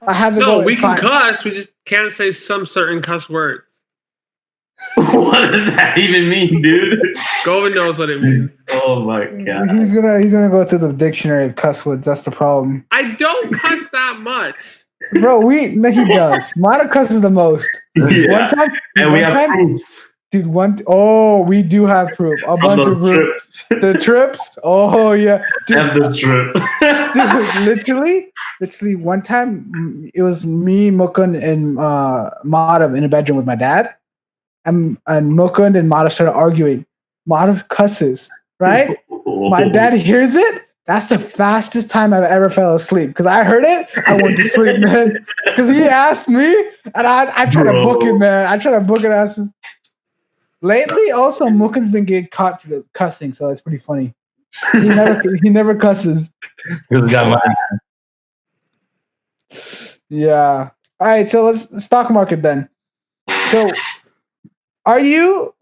I have to No, go. we can cuss. We just can't say some certain cuss words. What does that even mean, dude? Govan knows what it means. Oh my god. He's gonna go to the dictionary of cuss words. That's the problem. I don't cuss that much. Bro, he does. Mata cusses the most. Yeah. One time, And we have proof dude. We do have proof. A from bunch of proof. trips. The trips. Oh yeah, dude. Have the trip. Dude, literally, one time it was me, Mukund, and Mata in a bedroom with my dad, and Mukund and Mata started arguing. Mata cusses, right? My dad hears it. That's the fastest time I've ever fell asleep. Because I heard it, I went to sleep, man. Because he asked me, and I tried to book it, man. I tried to book it. Lately, also, Mukund's been getting caught for the cussing, so it's pretty funny. He never cusses. Yeah. All right, so let's stock market then. So, are you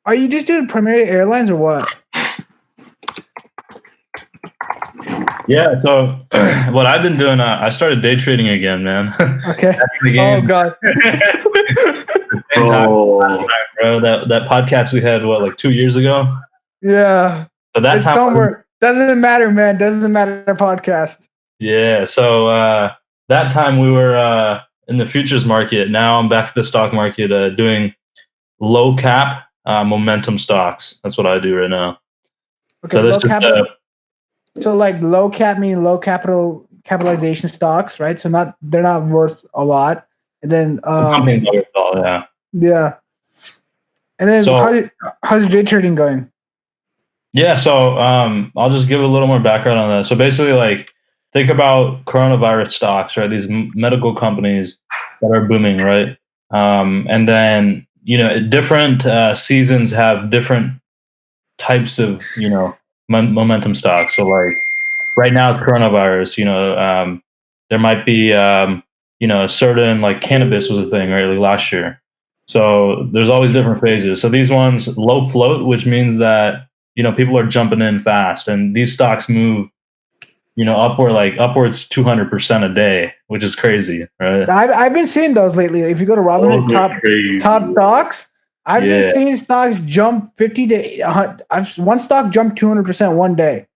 just doing primarily airlines or what? Yeah, so what I've been doing, I started day trading again, man. Okay. Oh God. Bro, that podcast we had, like 2 years ago? Yeah. So that it's somewhere. Doesn't matter, man. Doesn't matter. Podcast. Yeah. So that time we were in the futures market. Now I'm back to the stock market doing low cap momentum stocks. That's what I do right now. Okay. So like low cap meaning low capitalization stocks, right? So they're not worth a lot. And then yeah. And then how's your day trading going? Yeah, so I'll just give a little more background on that. So basically, like, think about coronavirus stocks, right? These medical companies that are booming, right? And then, different seasons have different types of, momentum stocks. So, like, right now it's coronavirus, there might be, certain, like, cannabis was a thing, right? Like last year. So there's always different phases. So these ones, low float, which means that, people are jumping in fast, and these stocks move, upwards 200% a day, which is crazy, right? I've been seeing those lately. If you go to Robinhood top stocks, I've been seeing stocks jump 50 to 100. One stock jumped 200% one day,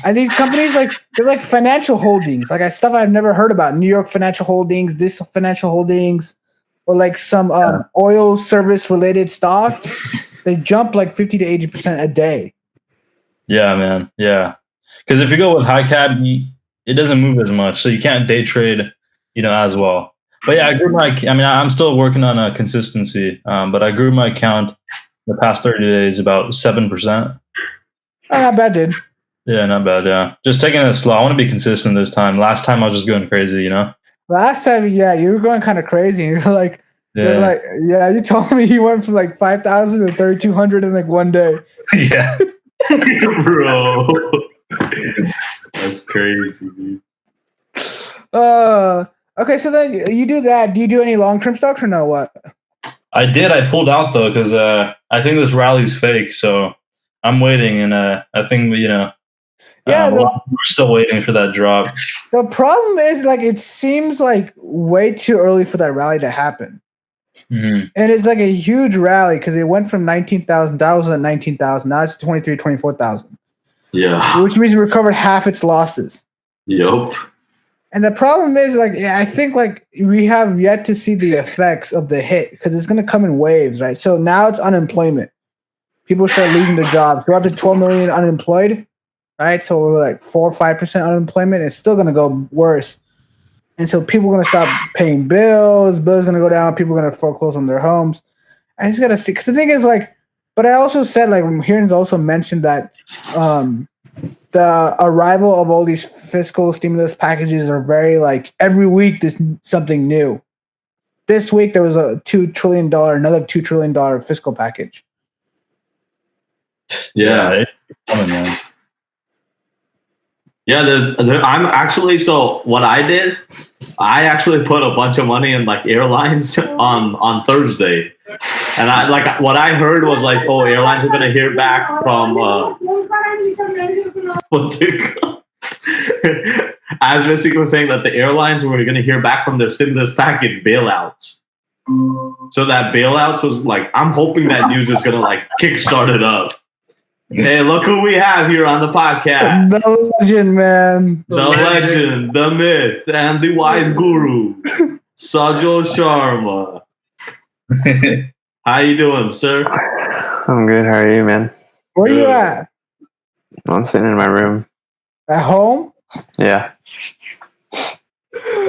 and these companies they're like financial holdings, like stuff I've never heard about. New York Financial Holdings, this financial holdings, or like some oil service related stock. They jump like 50 to 80% a day. Yeah, man. Yeah. Because if you go with high cap, it doesn't move as much. So you can't day trade, as well. But yeah, I'm still working on a consistency. But I grew my account the past 30 days about 7%. Oh, not bad, dude. Yeah, not bad. Yeah. Just taking it slow. I want to be consistent this time. Last time I was just going crazy, Last time, yeah, you were going kind of crazy. You're like, you told me you went from like 5,000 to 3,200 in like one day. Yeah. Bro, that's crazy, dude. Okay, so then you do that. Do you do any long-term stocks or no? What? I did. I pulled out though because I think this rally's fake. So I'm waiting, and I think we're still waiting for that drop. The problem is, it seems like way too early for that rally to happen. Mm-hmm. And it's like a huge rally because it went from 19,000. That was at 19,000. Now it's 23, 24,000. Yeah. Which means it recovered half its losses. Yep. And the problem is, I think we have yet to see the effects of the hit because it's going to come in waves, right? So now it's unemployment. People start losing their jobs. We're up to 12 million unemployed, right? So we're like 4 or 5% unemployment. It's still going to go worse. And so people are going to stop paying bills. Bills are going to go down. People are going to foreclose on their homes. I just got to see. Because the thing is, but I also said, Hearns also mentioned that the arrival of all these fiscal stimulus packages are very, every week there's something new. This week there was another $2 trillion fiscal package. Yeah. It's coming, man. Yeah, I'm actually, so what I did, I actually put a bunch of money in airlines on Thursday. And what I heard was airlines are gonna hear back from what's it called? I was basically saying that the airlines were going to hear back from their stimulus package bailouts. So that bailouts was like, I'm hoping that news is going to like kickstart it up. Hey, look who we have here on the podcast. The legend, man. The legend, the myth, and the wise guru, Sajal Sharma. How you doing, sir? I'm good. How are you, man? Where you Good. at? I'm sitting in my room. At home? Yeah.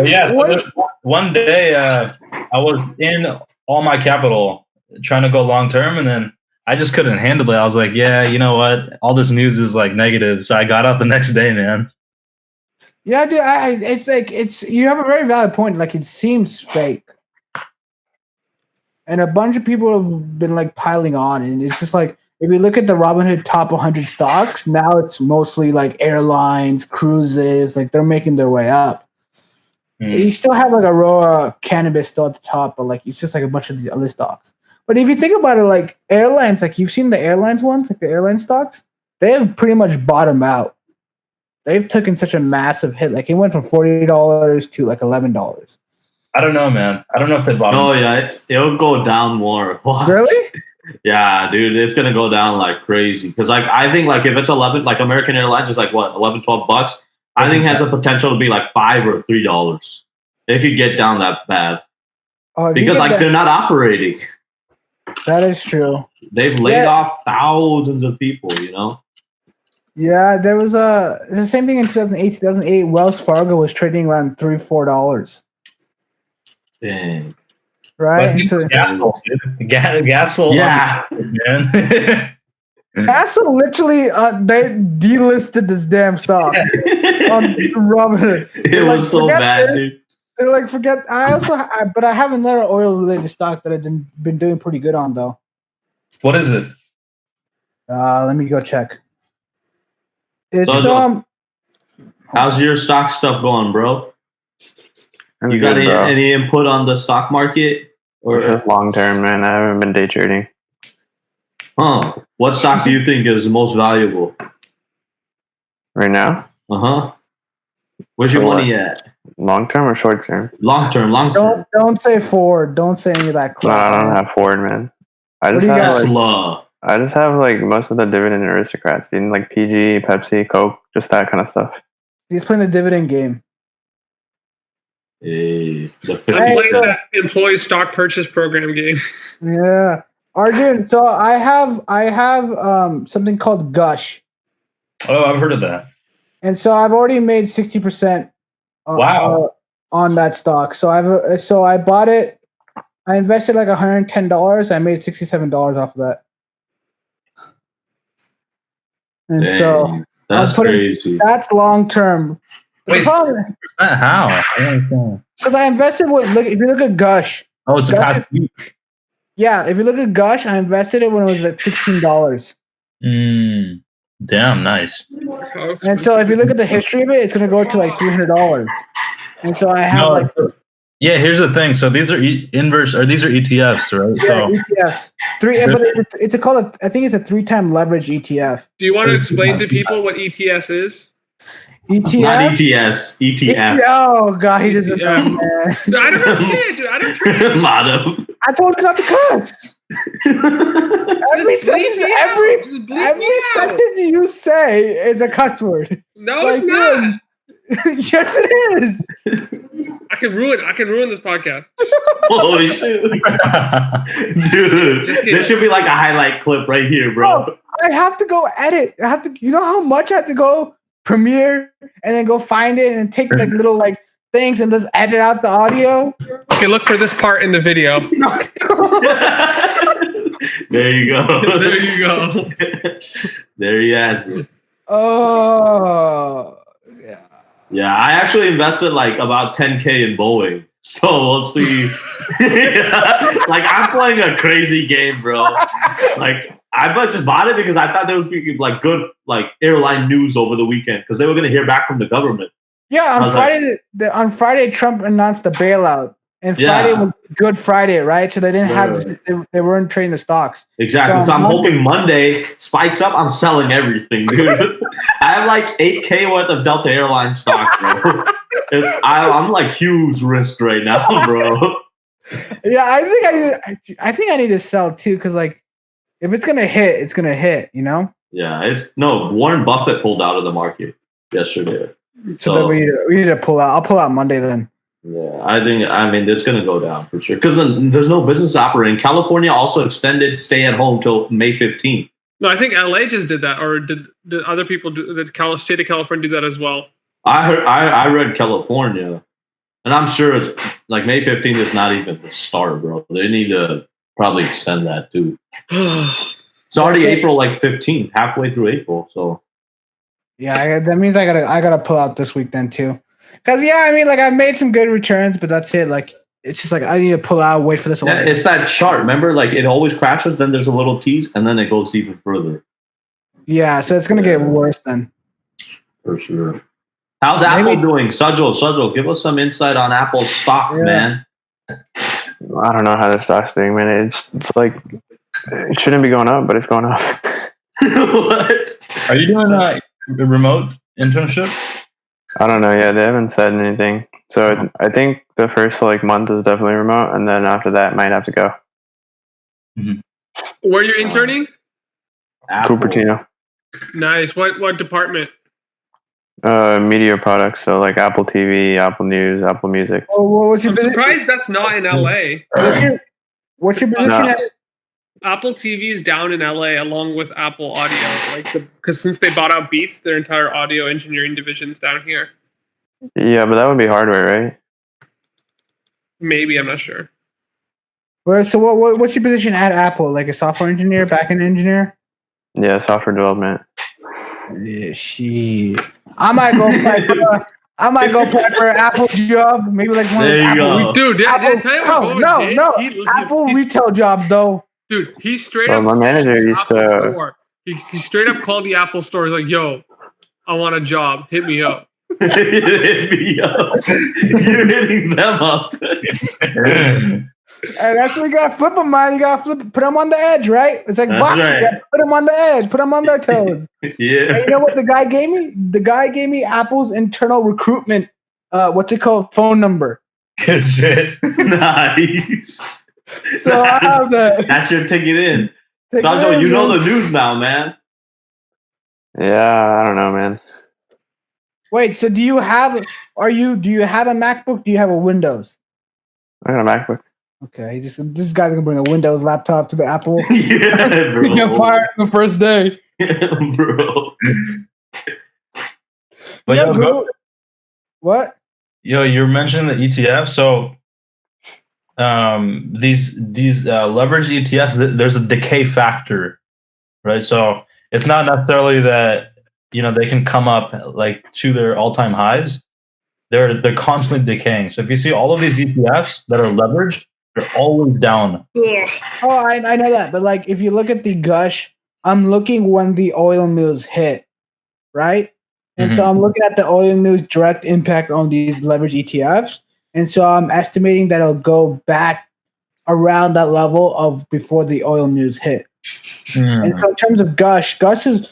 Yeah. What? One day, I was in all my capital trying to go long term, and then I just couldn't handle it. I was like, yeah, you know what? All this news is like negative. So I got out the next day, man. Yeah, dude. It's you have a very valid point. Like, it seems fake, and a bunch of people have been like piling on, and it's just like if you look at the Robinhood top 100 stocks, now it's mostly like airlines, cruises. Like they're making their way up. You still have like Aurora Cannabis still at the top, but like it's just like a bunch of these other stocks. But if you think about it, like airlines, like you've seen the airlines ones, like the airline stocks, they have pretty much bottomed out. They've taken such a massive hit. Like it went from $40 to like $11. I don't know, man. I don't know if they bought Oh yeah, it'll go down more. Watch. Really? Yeah, dude, it's gonna go down like crazy. Because like I think like if it's 11, like American Airlines is like what $11-12. I think it has a potential to be like $5 or $3. It could get down that bad Oh, if you because get like that, they're not operating. that is true. They've laid Yeah. off thousands of people. You know. Yeah, there was the same thing in 2008. Wells Fargo was trading around $3-4, Dang. right? But he's So, Gasol, dude. Gasol, Yeah. man. Castle literally they delisted this damn stock on Robinhood. It was so forget bad, this. dude. They're like, forget. But I have another oil-related stock that I've been doing pretty good on though. What is it? Let me go check. It's So, How's your stock stuff going, bro? I'm You got good, bro. any input on the stock market? It's just long term, man. I haven't been day trading. What stock do you think is the most valuable? Right now? Uh-huh. Where's your For what? money at? Long term or short term? Long term. don't say Ford. Don't say any of that No, crap. I don't man. have Ford, man. I What just do you have got? like, Tesla. I just have like most of the dividend aristocrats, dude. Like PG, Pepsi, Coke, just that kind of stuff. He's playing the dividend game. Hey, the I'm 50 playing so- that employee stock purchase program game. Yeah, Arjun. So I have something called Gush, Oh, I've heard of that. and so I've already made 60%. Wow. On that stock. So I bought it. I invested like $110. I made $67 off of that. And so Dang, that's I'm putting- crazy. that's long term. Wait, How? I don't understand. Because I invested with if you look at Gush, Oh, it's a Gush past week. yeah, if you look at Gush, I invested it when it was at $16. Damn, nice. And so if you look at the history of it, it's gonna go to like $300. And so I have No, like Yeah, here's the thing. So these are inverse, or these are ETFs, right? yeah, So ETFs. It's I think it's a 3-time leverage ETF. Do you want to explain to people what ETS is? ETF? Not ETS, ETF. Oh god, he doesn't know, ETF. man. Dude, I don't know shit, dude. I don't trade. Madhav. I told you not to cuss. Every Just bleep sentence, me out. every Just bleep me out. sentence you say is a cuss word. No, like, it's not. Yes, it is. I can ruin this podcast. Holy shit. Dude, Just kidding. this should be like a highlight clip right here, bro. Bro, I have to go edit. I have to. You know how much I have to go Premiere and then go find it and take like little like things and just edit out the audio. Okay, look for this part in the video. There you go. There you go. There he has it. Oh, yeah. Yeah, I actually invested like about 10K in Boeing. So we'll see. Like I'm playing a crazy game, bro. Like I just bought it because I thought there was like good like airline news over the weekend because they were gonna hear back from the government. Yeah, I on was Friday, on Friday, Trump announced the bailout, and Yeah. Friday was Good Friday, right? So they didn't have they weren't trading the stocks. Exactly. So So I'm Monday- hoping Monday spikes up. I'm selling everything, dude. I have like 8K worth of Delta Airlines stock, bro. I'm like huge risk right now, bro. Yeah, I think I need to sell too, because like if it's gonna hit, it's gonna hit, you know. Yeah, Warren Buffett pulled out of the market yesterday. So then we need to pull out. I'll pull out Monday then. Yeah, I mean it's gonna go down for sure because then there's no business operating. California also extended stay at home till May 15th. No, I think LA just did that, or did other people do? Did state of California do that as well? I read California, and I'm sure it's like May 15th is not even the start, bro. They need to probably extend that too. It's already April like 15th, halfway through April. So yeah, that means I gotta pull out this week then too. Cause yeah, I mean like I've made some good returns, but that's it. Like it's just like I need to pull out, wait for this. Yeah, it's that chart. Remember, like it always crashes, then there's a little tease, and then it goes even further. Yeah, so it's gonna get worse then. For sure. How's Apple doing? Sujal, give us some insight on Apple's stock, man. I don't know how the stock's doing, man. It's like it shouldn't be going up, but it's going up. What? Are you doing a remote internship? I don't know yet. They haven't said anything. So I think the first like month is definitely remote, and then after that, might have to go. Mm-hmm. Where you're interning? Apple. Cupertino. Nice. What department? Media products, so like Apple TV, Apple News, Apple Music. Oh, what's your I'm position? surprised that's not in LA. What's your position? No. At? Apple TV is down in LA along with Apple Audio, because since they bought out Beats, their entire audio engineering division's down here. Yeah, but that would be hardware, right? Maybe, I'm not sure. Well, so what's your position at Apple? Like a software engineer, backend engineer? Yeah, software development. Yeah, shit. I might go apply for an Apple job. Maybe like one There of you Apple. go. Dude, did I tell you what Bowman did? Apple retail jobs though. Dude, he straight Well, up my called manager the used Apple to- store. He straight up called the Apple store. He's like, yo, I want a job. Hit me up. Hit me up. You're hitting them up. And that's what you gotta flip them, man. You gotta put them on the edge, right? It's like That's boxing. right. You gotta put them on the edge, put them on their toes. Yeah. And you know what the guy gave me? The guy gave me Apple's internal recruitment, what's it called? Phone number. Good shit. Nice. So I have the. That's your ticket in. Sanjo, you know the news now, man. Yeah, I don't know, man. Wait, so do you have a MacBook? Do you have a Windows? I got a MacBook. Okay, this guy's gonna bring a Windows laptop to the Apple. Yeah, He got bro. fired the first day. Bro. But Yeah, yo, what? you're mentioning the ETF. So these leverage ETFs, there's a decay factor, right? So it's not necessarily that they can come up like to their all-time highs. They're constantly decaying. So if you see all of these ETFs that are leveraged, they're always down. Ugh. Oh, I know that, but like if you look at the gush, I'm looking when the oil news hit, right? And so I'm looking at the oil news direct impact on these leverage ETFs, and so I'm estimating that it'll go back around that level of before the oil news hit. And so in terms of gush was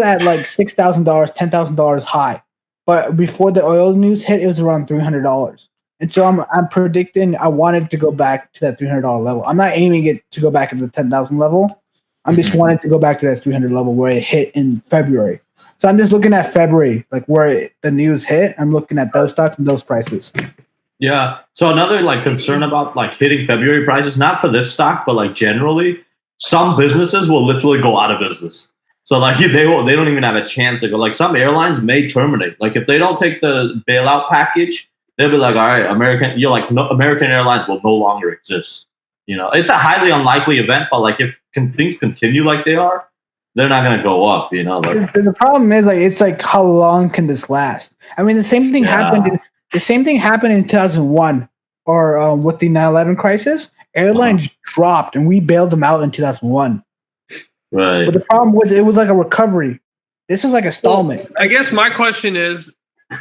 at like $6,000, $10,000 high, but before the oil news hit, it was around $300. And so I'm predicting I wanted to go back to that $300 level. I'm not aiming it to go back to the 10,000 level. I'm just wanting to go back to that 300 level where it hit in February. So I'm just looking at February, like where the news hit. I'm looking at those stocks and those prices. Yeah. So another like concern about like hitting February prices, not for this stock, but like generally, some businesses will literally go out of business. So like they don't even have a chance to go. Like some airlines may terminate. Like if they don't take the bailout package, they'll be like, all right, American Airlines will no longer exist. It's a highly unlikely event, but like if things continue like they are, they're not gonna go up. Like The problem is like it's like how long can this last? I mean, the same thing happened. The same thing happened in 2001, or with the 9/11 crisis. Airlines dropped, and we bailed them out in 2001. right. But the problem was it was like a recovery. This is like a stallment. I guess my question is,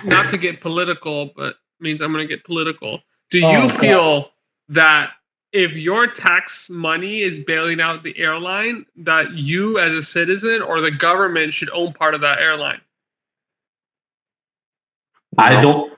not to get political, but means I'm going to get political. Do you feel that if your tax money is bailing out the airline, that you as a citizen or the government should own part of that airline? I don't.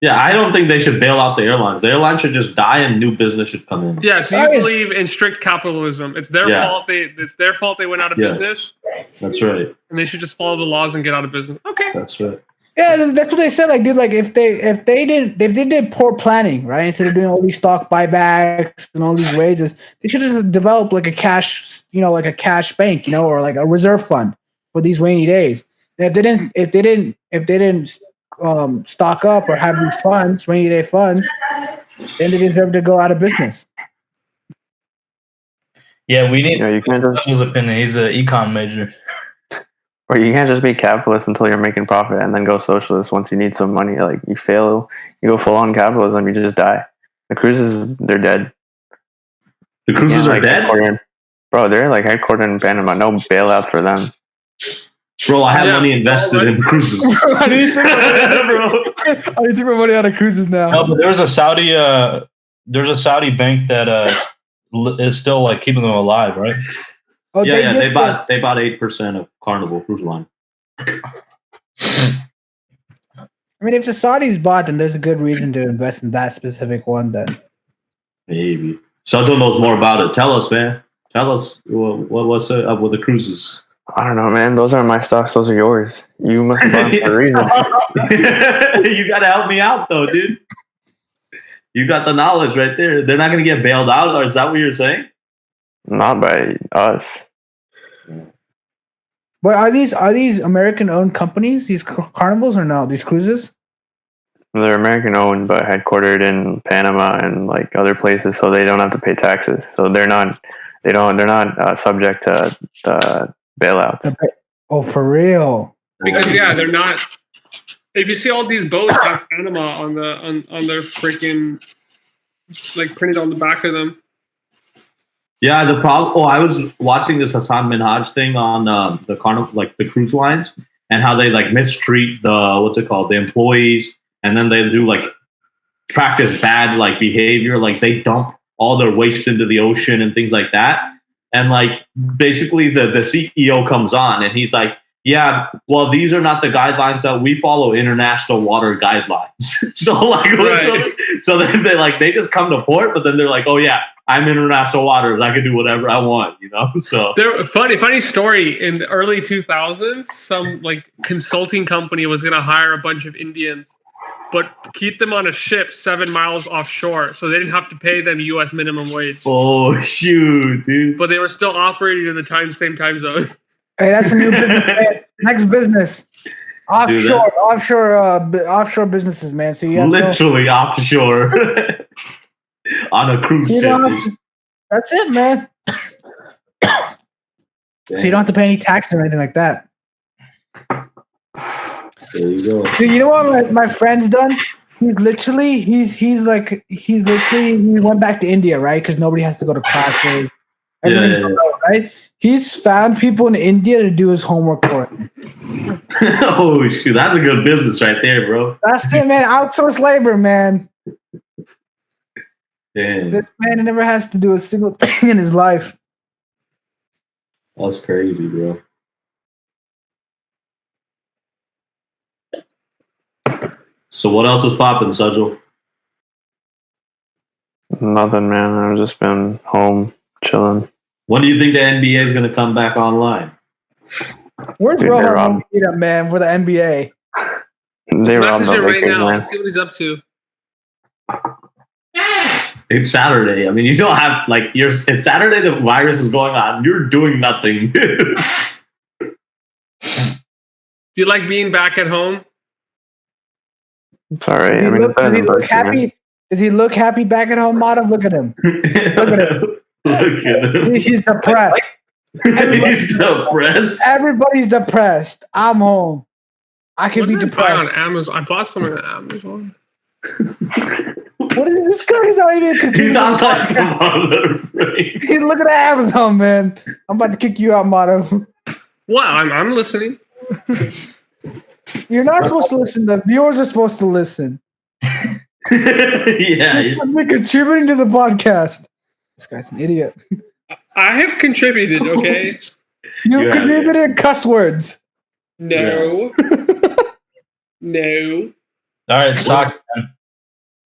Yeah, I don't think they should bail out the airlines. The airlines should just die and new business should come in. Yeah, so you believe in strict capitalism. It's their Yeah. fault. It's their fault they went out of Yes. business, That's right. and they should just follow the laws and get out of business. Okay. That's right. Yeah, that's what they said. Like, dude, like if they did poor planning, right? Instead of doing all these stock buybacks and all these raises, they should just develop like a cash, like a cash bank, or like a reserve fund for these rainy days. And if they didn't stock up or have these funds, rainy day funds, then they deserve to go out of business. Yeah, we need You can't just, his opinion. He's an econ major. or you can't just be capitalist until you're making profit, and then go socialist once you need some money. Like you fail, you go full on capitalism, you just die. The cruises, they're dead. The cruises Yeah, are like, dead? Bro, they're like headquartered in Panama. No bailouts for them. Bro, I have Yeah. money invested in cruises. I need to Bro. take my money out of cruises now. No, but there's a Saudi bank that is still like keeping them alive, right? Oh, Yeah, did they bought 8% of Carnival Cruise Line. I mean, if the Saudis bought, then there's a good reason to invest in that specific one. Then Maybe. Soto knows more about it. Tell us, man. Tell us what's up with the cruises. I don't know, man. Those aren't my stocks. Those are yours. You must have bought them for a reason. You gotta help me out, though, dude. You got the knowledge right there. They're not gonna get bailed out, or is that what you're saying? Not by us. but are these American-owned companies? These carnivals or no? These cruises? They're American owned, but headquartered in Panama and like other places, so they don't have to pay taxes. So they're not subject to the bailouts. Oh, for real? Because they're not. If you see all these boats have Panama on their freaking like printed on the back of them. Yeah, the problem. Oh, I was watching this Hassan Minhaj thing on the Carnival, like the cruise lines, and how they like mistreat the employees, and then they do like practice bad like behavior, like they dump all their waste into the ocean and things like that. And like basically the CEO comes on and he's like, yeah, well, these are not the guidelines that we follow, international water guidelines. So like, Right. so then they just come to port, but then they're like, oh yeah, I'm international waters. I can do whatever I want, So There, funny story. In the early 2000s, some like consulting company was going to hire a bunch of Indians, but keep them on a ship 7 miles offshore, so they didn't have to pay them U.S. minimum wage. oh shoot, dude. But they were still operating in the same time zone. Hey, that's a new business. Man. Next business. Offshore businesses, man. So you have Literally offshore on a cruise ship. That's it, man. So you don't have to pay any taxes or anything like that. There you go. Dude, you know what my friend's done? He went back to India, right? Because nobody has to go to classes. Everything's remote, right? He's found people in India to do his homework for him. Oh shoot, that's a good business right there, bro. That's it, man. Outsourced labor, man. Damn, This man never has to do a single thing in his life. that's crazy, bro. So what else is popping, Sajal? Nothing, man. I've just been home chilling. When do you think the NBA is going to come back online? Where's Dude, they're Rohan Meet man for the NBA? They robbed Message the him right Lakers, now. man. Let's see what he's up to. It's Saturday. I mean, you don't have it's Saturday. The virus is going on. You're doing nothing. Do you like being back at home? It's all right. Does he I mean, look, it's better does he than look Berkshire, man. happy? Does he look happy back at home, Madhav? Look at him. Look at him. He's depressed. He's depressed. Everybody's depressed. I'm home. I could be What did I buy on depressed. Amazon? I bought something on Amazon. What is this guy? He's not even He's confused. on like some other frame. Look at Amazon, man. I'm about to kick you out, Madhav. Well, I'm listening. You're not supposed to listen. The viewers are supposed to listen. Yeah. You're supposed to be contributing to the podcast. This guy's an idiot. I have contributed, okay? You Yeah, contributed cuss words. No. No. All right, stock. Man.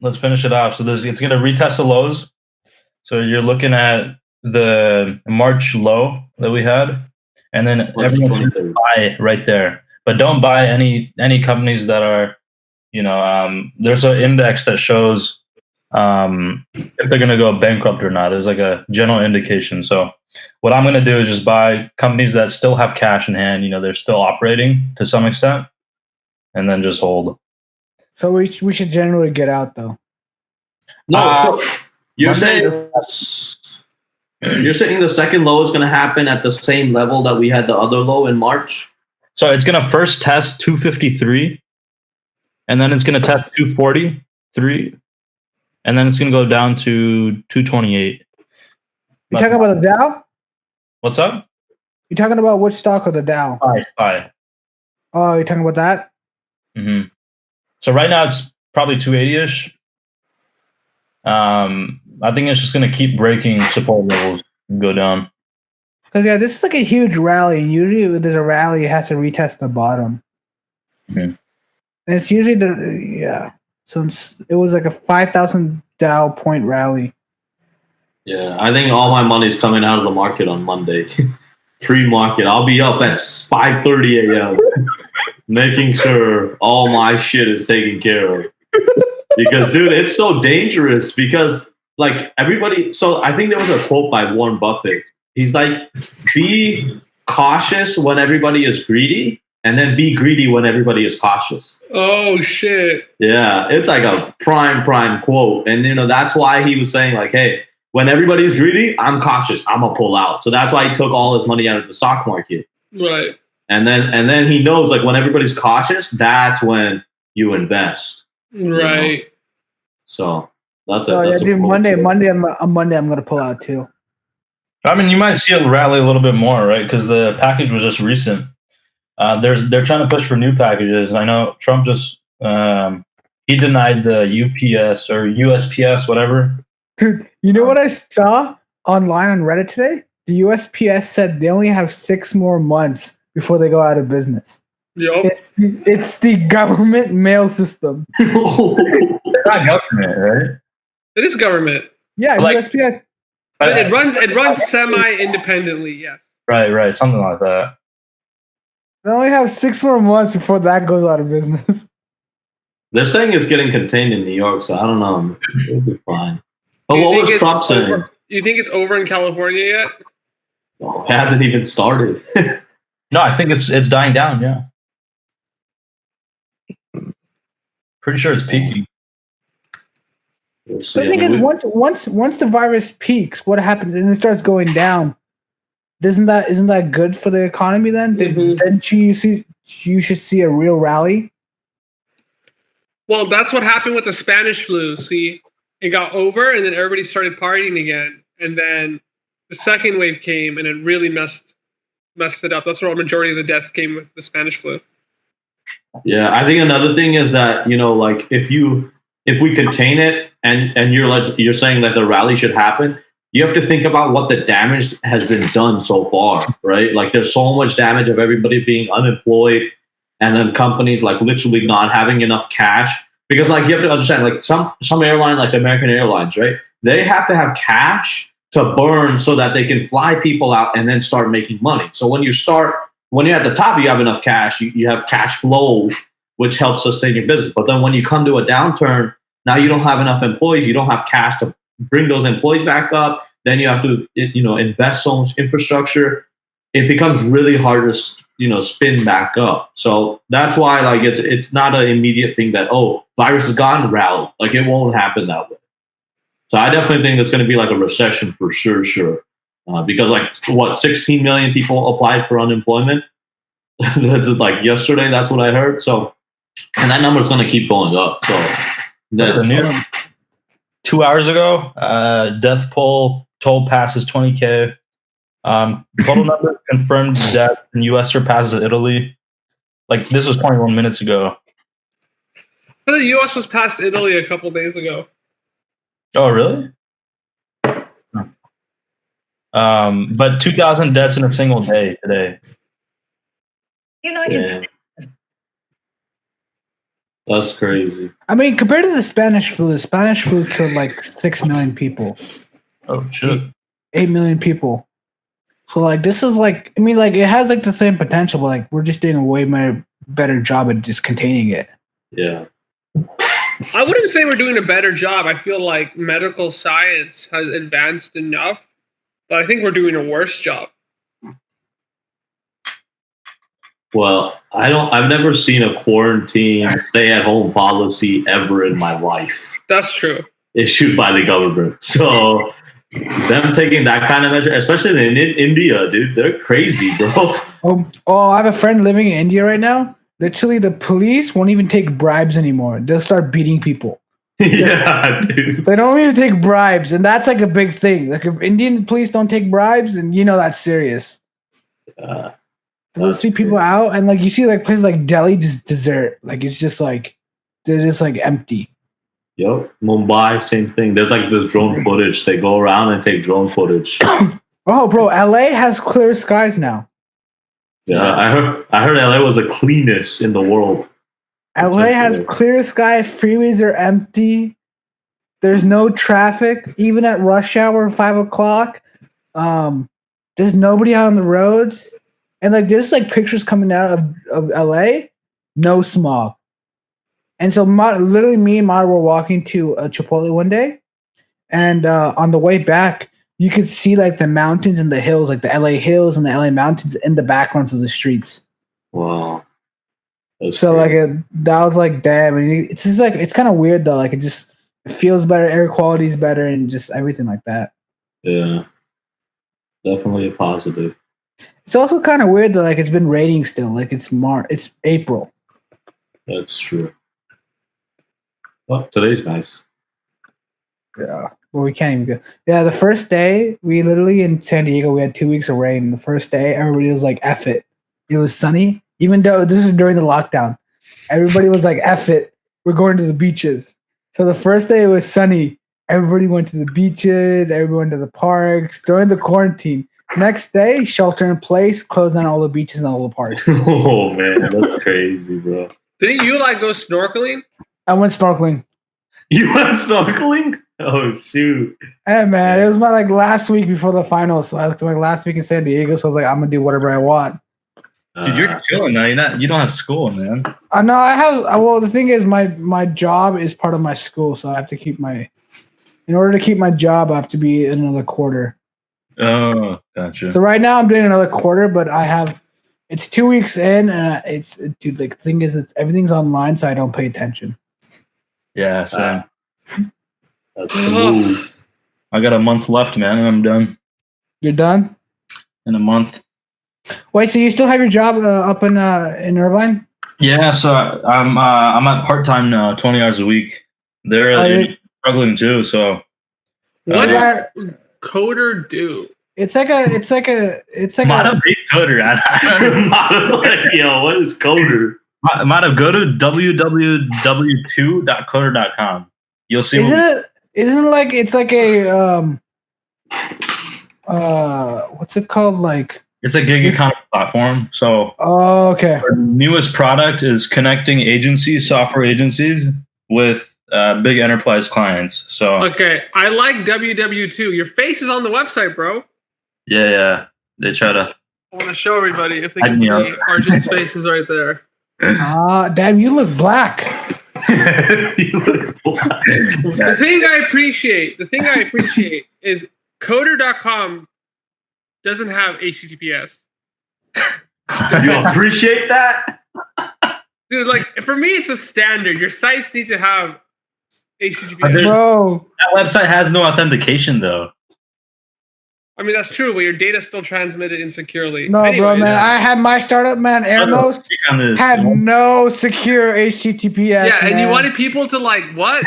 Let's finish it off. So it's going to retest the lows. So you're looking at the March low that we had, and then March everyone should 23rd. buy right there. But don't buy any companies that are, there's an index that shows if they're going to go bankrupt or not. There's like a general indication. So what I'm going to do is just buy companies that still have cash in hand. They're still operating to some extent, and then just hold. So we should generally get out though. No, you're Monday- saying the second low is going to happen at the same level that we had the other low in March. So it's going to first test 253, and then it's going to test 243, and then it's going to go down to 228. You talking about the Dow? What's up? You talking about which stock or the Dow? Buy. Oh, you're talking about that? Mm-hmm. So right now it's probably 280-ish. I think it's just going to keep breaking support levels and go down. Because this is like a huge rally, and usually when there's a rally, it has to retest the bottom. Mhm. And it's usually So it was like a 5,000 Dow point rally. Yeah, I think all my money's coming out of the market on Monday. Pre-market, I'll be up at 5:30 a.m. making sure all my shit is taken care of. Because, dude, it's so dangerous. Because, like, everybody. So I think there was a quote by Warren Buffett. He's like, "Be cautious when everybody is greedy, and then be greedy when everybody is cautious." Oh shit. Yeah, it's like a prime quote, and that's why he was saying like, "Hey, when everybody's greedy, I'm cautious. I'm gonna pull out." So that's why he took all his money out of the stock market. Right. And then he knows like when everybody's cautious, that's when you invest. Right. So that's So it. That's a dude, quote. Monday, I'm gonna pull out too. I mean, you might see it rally a little bit more, right? Because the package was just recent. They're trying to push for new packages. I know Trump just he denied the UPS or USPS, whatever. Dude, you know what I saw online on Reddit today? The USPS said they only have 6 more months before they go out of business. Yup. It's the government mail system. They're not government, right? It is government. Yeah, Like- USPS. But it runs semi-independently, yes. Right, something like that. They only have 6 more months before that goes out of business. They're saying it's getting contained in New York, so I don't know. It'll be fine. But You what think was it's Trump saying? over- You think it's over in California yet? It hasn't even started. No, I think it's dying down. Yeah, pretty sure it's peaking. We'll see. The thing I is, mean, once the virus peaks, what happens and it starts going down? Isn't that good for the economy? Then Mhm. then you should see a real rally. Well, that's what happened with the Spanish flu. See, it got over, and then everybody started partying again, and then the second wave came, and it really messed it up. That's where a majority of the deaths came with the Spanish flu. Yeah, I think another thing is that like if we contain it and you're saying that the rally should happen, you have to think about what the damage has been done so far, right? Like there's so much damage of everybody being unemployed, and then companies like literally not having enough cash because like you have to understand like some airline like American Airlines, right? They have to have cash to burn so that they can fly people out and then start making money. So when you're at the top, you have enough cash, you have cash flow, which helps sustain your business. But then when you come to a downturn, now you don't have enough employees, you don't have cash to bring those employees back up. Then you have to, invest so much infrastructure. It becomes really hard to, spin back up. So that's why, like, it's not an immediate thing that virus is gone, rally. Like it won't happen that way. So I definitely think it's going to be like a recession for sure. Because like 16 million people applied for unemployment, like yesterday. That's what I heard. So, and that number is going to keep going up. So, The news 2 hours ago, death toll passes 20K. Total number confirmed death in U.S. surpasses Italy. Like this was 21 minutes ago. The U.S. was past Italy a couple days ago. Oh, really? But 2,000 deaths in a single day today. I can Yeah. say That's crazy. I mean, compared to the Spanish flu killed like 6 million people, Oh shit. 8 million people. So like this is like, I mean, like it has like the same potential, but like we're just doing a way better job at just containing it. Yeah. I wouldn't say we're doing a better job. I feel like medical science has advanced enough, but I think we're doing a worse job. Well, I've never seen a quarantine stay-at-home policy ever in my life That's true. issued by the government. So them taking that kind of measure, especially in India, dude, they're crazy, bro. Oh, I have a friend living in India right now. Literally, the police won't even take bribes anymore. They'll start beating people. Yeah, dude. They don't even take bribes, and that's like a big thing. Like if Indian police don't take bribes, then you know that's serious. They'll see people out, and like you see like places like Delhi just desert. Like it's just like they're just like empty. Yep. Mumbai, same thing. There's like this drone footage. They go around and take drone footage. Oh, bro, LA has clear skies now. Yeah, I heard LA was the cleanest in the world. LA has clear sky. Freeways are empty. There's no traffic, even at rush hour, 5:00. There's nobody out on the roads, and like there's like pictures coming out of LA, no smog. And so, literally, me and Mara were walking to Chipotle one day, and on the way back, you could see like the mountains and the hills, like the LA hills and the LA mountains in the backgrounds of the streets. Wow. That's So crazy. like that was like damn, and it's just like it's kind of weird though. Like it feels better, air quality is better, and just everything like that. Yeah. Definitely a positive. It's also kind of weird that like it's been raining still. Like it's April. That's true. Well, today's nice. Yeah. Well, we can't even go. Yeah, the first day we literally in San Diego we had 2 weeks of rain. The first day everybody was like, "F it." It was sunny, even though this is during the lockdown. Everybody was like, "F it, we're going to the beaches." So the first day it was sunny. Everybody went to the beaches. Everybody went to the parks during the quarantine. Next day, shelter in place, closed down all the beaches and all the parks. Oh man, that's crazy, bro. Didn't you like go snorkeling? I went snorkeling. You went snorkeling? Oh shoot. Hey man, it was my like last week before the finals. So I was like last week in San Diego. So I was like, I'm gonna do whatever I want. Dude, you're chilling now. You don't have school, man. No, I have. Well, the thing is, my job is part of my school, so I have to keep my. In order to keep my job, I have to be in another quarter. Oh, gotcha. So right now I'm doing another quarter, but I have. It's 2 weeks in, and it's dude. Like the thing is, everything's online, so I don't pay attention. Yeah, same. That's the move. I got a month left, man, and I'm done You're done. in a month. Wait, so you still have your job up in Irvine? Yeah, so I'm at part time now, 20 hours a week. They're struggling too, so What Yeah. does Coder do? It's like a. Might have big coder. I don't know. Like, yo, what is Coder? Might have go to www.2.coder.com. You'll see. Isn't it like it's like a what's it called like? It's a gig economy platform. So Oh, okay. our newest product is connecting agencies, software agencies, with big enterprise clients. So Okay, I like WW2. Your face is on the website, bro. yeah, they try to. I want to show everybody if they Hype can me see. up. Arjun's face is right there. Damn, you look black. You look black. The thing I appreciate is Coder.com doesn't have HTTPS. You appreciate that? Dude, like for me, it's a standard. Your sites need to have But HTTPS. there's- Bro, That website has no authentication though. I mean, that's true, but your data's still transmitted insecurely. no, bro, Anyways, man. I had my startup, man. Airmost Speak on this. had no secure HTTPS. Yeah, and you man. wanted people to like what?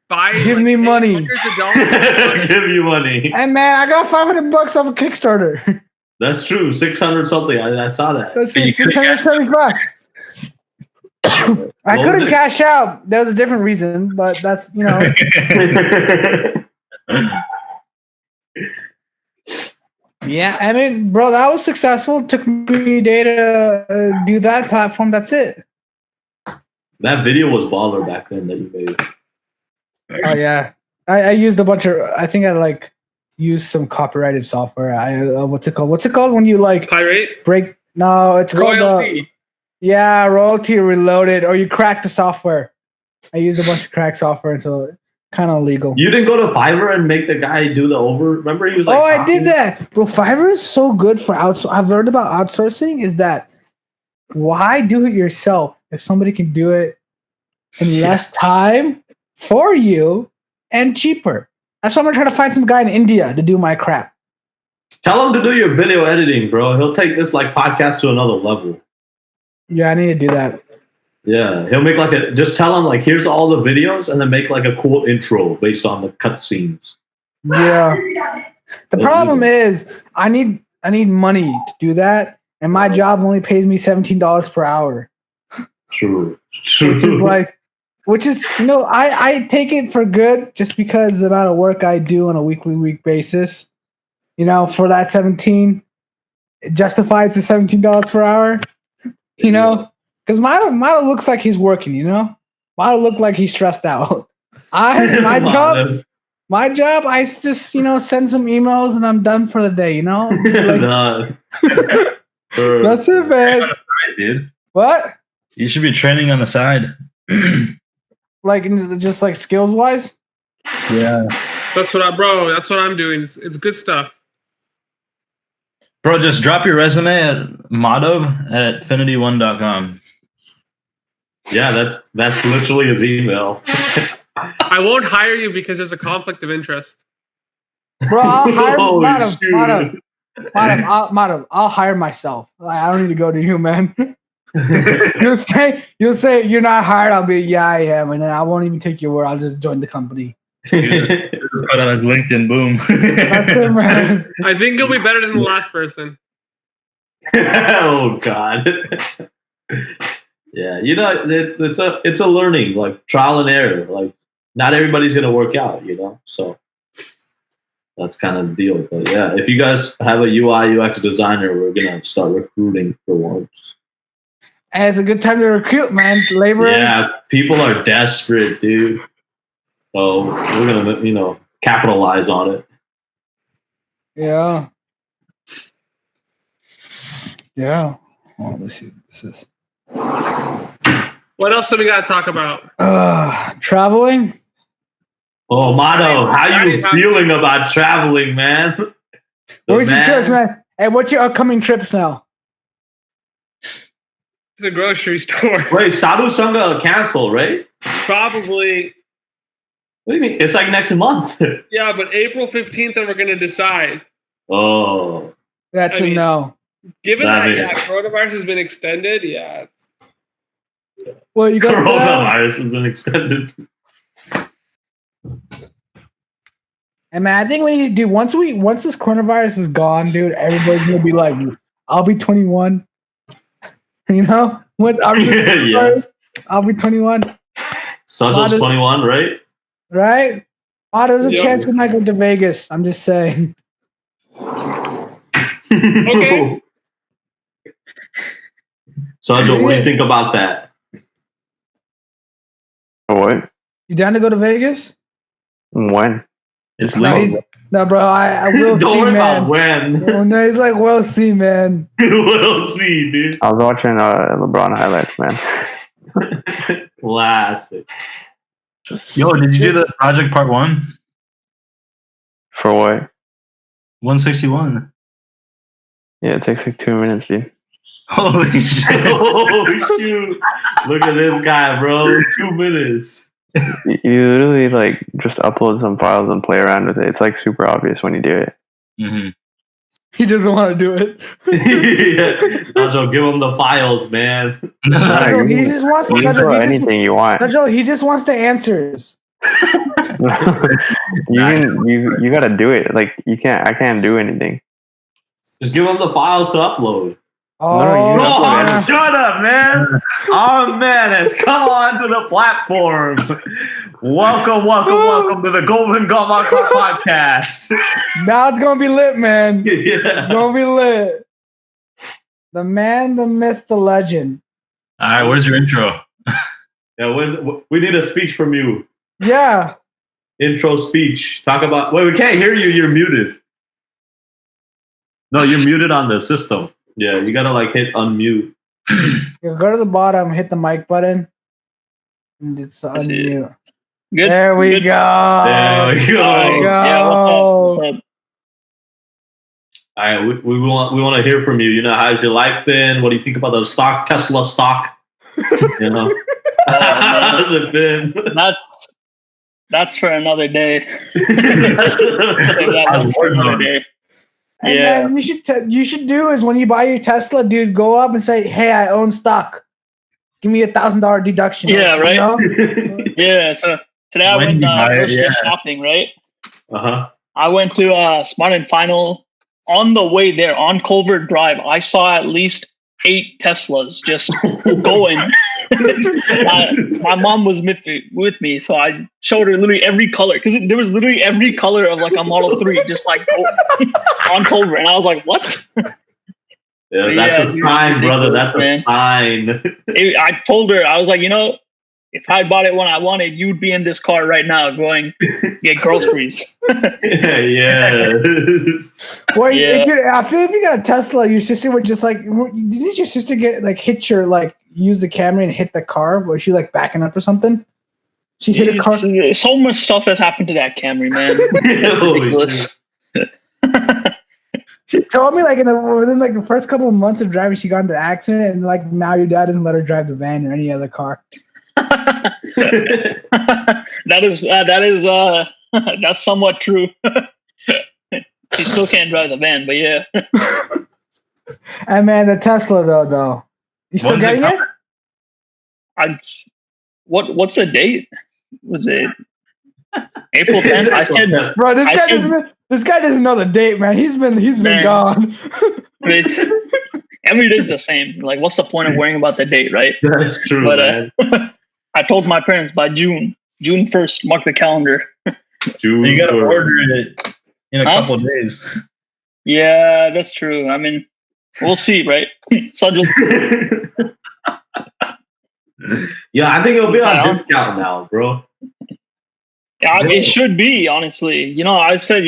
Buy Give me money. hundreds of dollars. Give you money. Hey, man, I got $500 off of Kickstarter. That's true. 600 something. I saw that. That's But you couldn't 675. I What was couldn't it? cash out. There was a different reason, but that's Yeah, I mean, bro, that was successful. It took me a day to do that platform. That's it. That video was baller back then that you made. Oh yeah, I used a bunch of. I think I like used some copyrighted software. What's it called? What's it called when you like Pirate break? No, it's called royalty. yeah, Royalty Reloaded, or you crack the software. I used a bunch of crack software, so kind of illegal. You didn't go to Fiverr and make the guy do the over. Remember, he was like, Oh, I did that, bro. Fiverr is so good for outsourcing. I've learned about outsourcing is that why do it yourself if somebody can do it in less time for you and cheaper? That's why I'm gonna try to find some guy in India to do my crap. Tell him to do your video editing, bro. He'll take this like podcast to another level. Yeah, I need to do that. Yeah, he'll make like a. Just tell him like, here's all the videos, and then make like a cool intro based on the cutscenes. Yeah. The problem is I need money to do that, and my job only pays me $17 per hour. True. Which is I take it for good just because the amount of work I do on a week basis, for that 17, it justifies the $17 per hour, because Milo looks like he's working, Milo look like he's stressed out. My job, I just, send some emails and I'm done for the day, That's it, man. Right, dude. What? You should be training on the side. Like, just like skills wise? Yeah. That's what I'm doing. It's good stuff. Bro, just drop your resume at madov@finity1.com. Yeah, that's literally his email. I won't hire you because there's a conflict of interest. Bro, I'll hire Oh, Madhav. Madhav, I'll hire myself. I don't need to go to you, man. You'll say you're not hired. I'll be yeah, I am, and then I won't even take your word. I'll just join the company. Put on his LinkedIn, boom. That's it, man. I think you'll be better than the last person. Oh God. Yeah, it's a learning, like trial and error. Like not everybody's gonna work out, So that's kind of the deal. But yeah, if you guys have a UI UX designer, we're gonna start recruiting for once. And it's a good time to recruit, man. Labor. Yeah, people are desperate, dude. So we're gonna, capitalize on it. Yeah. Yeah. Oh, let's see what this is. What else do we got to talk about? Traveling. Oh, Mado, how you feeling about traveling, man? Where's your trips, man? Hey, what's your upcoming trips now? It's a grocery store. Wait, Sadhu Sangha canceled, right? Probably. What do you mean? It's like next month. Yeah, but April 15th, and we're going to decide. Oh. That's a no. Given that coronavirus has been extended, yeah. Well, you got coronavirus has been extended. And man, I think we need to do once this coronavirus is gone, dude, everybody's gonna be like, I'll be 21. Once Yes. I'll be 21. Sanjo's 21, right? Right? There's a chance we might go to Vegas. I'm just saying. Okay. Sanjo, what do you think about that? What? You down to go to Vegas? When? It's legal. No, bro, I will Don't see, worry man. about when. Oh, no, he's like, we'll see, man. We'll see, dude. I was watching LeBron highlights, man. Classic. Yo, did you do the project part 1? For what? 161. Yeah, it takes like 2 minutes, dude. Holy shit. Oh, shoot. Look at this guy, bro. 2 minutes. You literally like just upload some files and play around with it. It's like super obvious when you do it. Mm-hmm. He doesn't want to do it. Yeah. Sanjo, give him the files, man. Sanjo, he just wants You can throw anything you want. Sanjo, he just wants the answers. you gotta do it. Like I can't do anything. Just give him the files to upload. Oh, No, Oh, shut up, man. Our man has come on to the platform. Welcome to the Golden Gama podcast. now it's gonna be lit, man. Yeah. It's gonna be lit. The man, the myth, the legend. All right, where's your intro? Yeah, we need a speech from you. Yeah. Intro speech. Talk about. Wait, we can't hear you. You're muted. No, you're muted on the system. Yeah, you gotta like hit unmute. You go to the bottom, hit the mic button, and it's unmute. Good. There we Good. go. There we go. There we go. Yeah, what's up? All right, we want to hear from you. You know, how's your life been? What do you think about the Tesla stock? You know, how's it been? That's for another day. Save that one for another day. And Yeah. then you should do is when you buy your Tesla, dude, go up and say, "Hey, I own stock. Give me $1,000 deduction." Yeah, right. You know? Yeah. So today I When went you buy it, grocery yeah. shopping. Right. Uh-huh. I went to Smart and Final. On the way there, on Culver Drive, I saw at least 8 Teslas just going. My mom was with me, so I showed her literally every color because there was literally every color of like a Model 3 just like on Culver, and I was like, "What?" Yeah, that's Yeah, a dude, sign, brother. That's a man. sign. I told her, I was like, if I bought it when I wanted, you'd be in this car right now going get groceries. Yeah. Well, Yeah. I feel if you got a Tesla, your sister would just like, didn't your sister get like hit your like use the camera and hit the car? Was she like backing up or something? She hit a car. So much stuff has happened to that Camry, man. Holy Ridiculous. She told me like within like the first couple of months of driving, she got into an accident, and like now your dad doesn't let her drive the van or any other car. that is that's somewhat true. She still can't drive the van, but yeah. And man, the Tesla though, you still When's it getting it? What's the date? Was it April 10th? I said Bro, this I guy said- doesn't know the date, man. He's been Man. gone. it's, every day's the same. Like, what's the point of worrying about the date, right? That's true, But, man. I told my parents by June 1st, mark the calendar. Dude, You gotta order it in a Huh? couple of days. Yeah, that's true. I mean, we'll see, right? So just Yeah, I think it'll be on Yeah. discount now, bro. yeah, it should be, honestly. I said,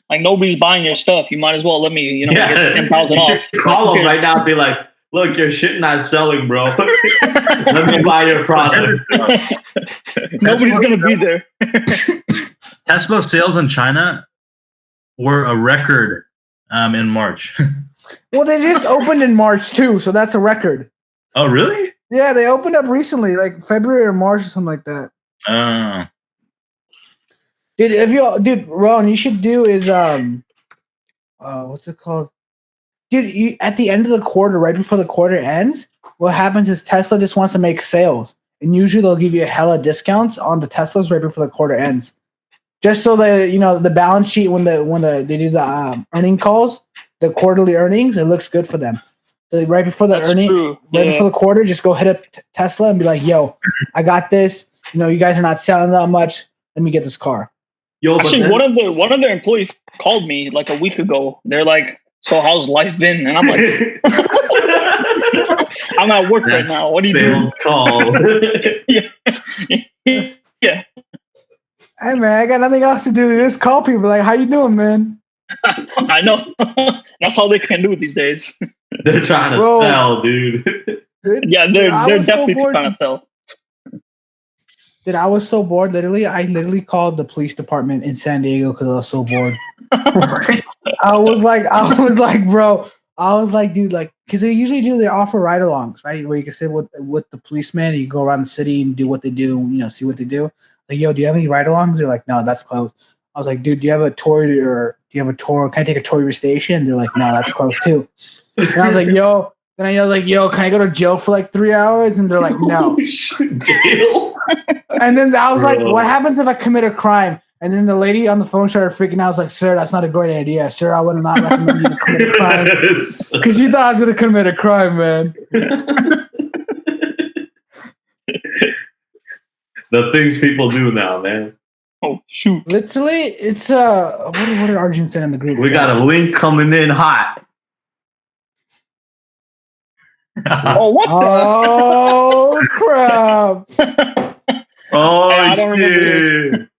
like nobody's buying your stuff. You might as well let me, get 10,000 You off. should call them right now and be like, "Look, your shit not selling, bro. Let me buy your product." Nobody's gonna be there. Tesla sales in China were a record in March. Well, they just opened in March too, so that's a record. Oh, really? Yeah, they opened up recently, like February or March or something like that. Dude, Ron, you should do is what's it called? Dude, at the end of the quarter, right before the quarter ends, what happens is Tesla just wants to make sales, and usually they'll give you a hella discounts on the Teslas right before the quarter ends, just so the balance sheet when they do the earning calls, the quarterly earnings, it looks good for them. So right before the That's earning, true. right Yeah. before the quarter, just go hit up Tesla and be like, "Yo, I got this. You guys are not selling that much. Let me get this car." Yo, but Actually, then- one of their employees called me like a week ago. They're like, "So how's life been?" And I'm like, "I'm at work right That's now. What are you sales doing?" call. Hey man, I got nothing else to do. Just call people like, "How you doing, man?" I know. That's all they can do these days. They're trying to Bro. sell, dude. Yeah, I they're was so definitely bored. trying to sell. Dude, I was so bored. I literally called the police department in San Diego because I was so bored. I was like, bro. I was like, dude, like, because they usually they offer ride-alongs, right? Where you can sit with the policeman, and you go around the city and do what they do, see what they do. Like, yo, do you have any ride-alongs? They're like, no, that's closed. I was like, dude, do you have a tour? Can I take a tour of your station? They're like, no, that's closed too. And I was like, yo. Then I was like, yo, can I go to jail for like 3 hours? And they're like, no. Jail. And then I was like, Bro. what happens if I commit a crime? And then the lady on the phone started freaking out. I was like, sir, that's not a great idea. Sir, I would not recommend you to commit a crime. Because you thought I was going to commit a crime, man. The things people do now, man. Oh shoot! Literally, it's what did Arjun send in the group? We got a link coming in hot. Oh what? Oh Oh crap! Oh I don't remember shit!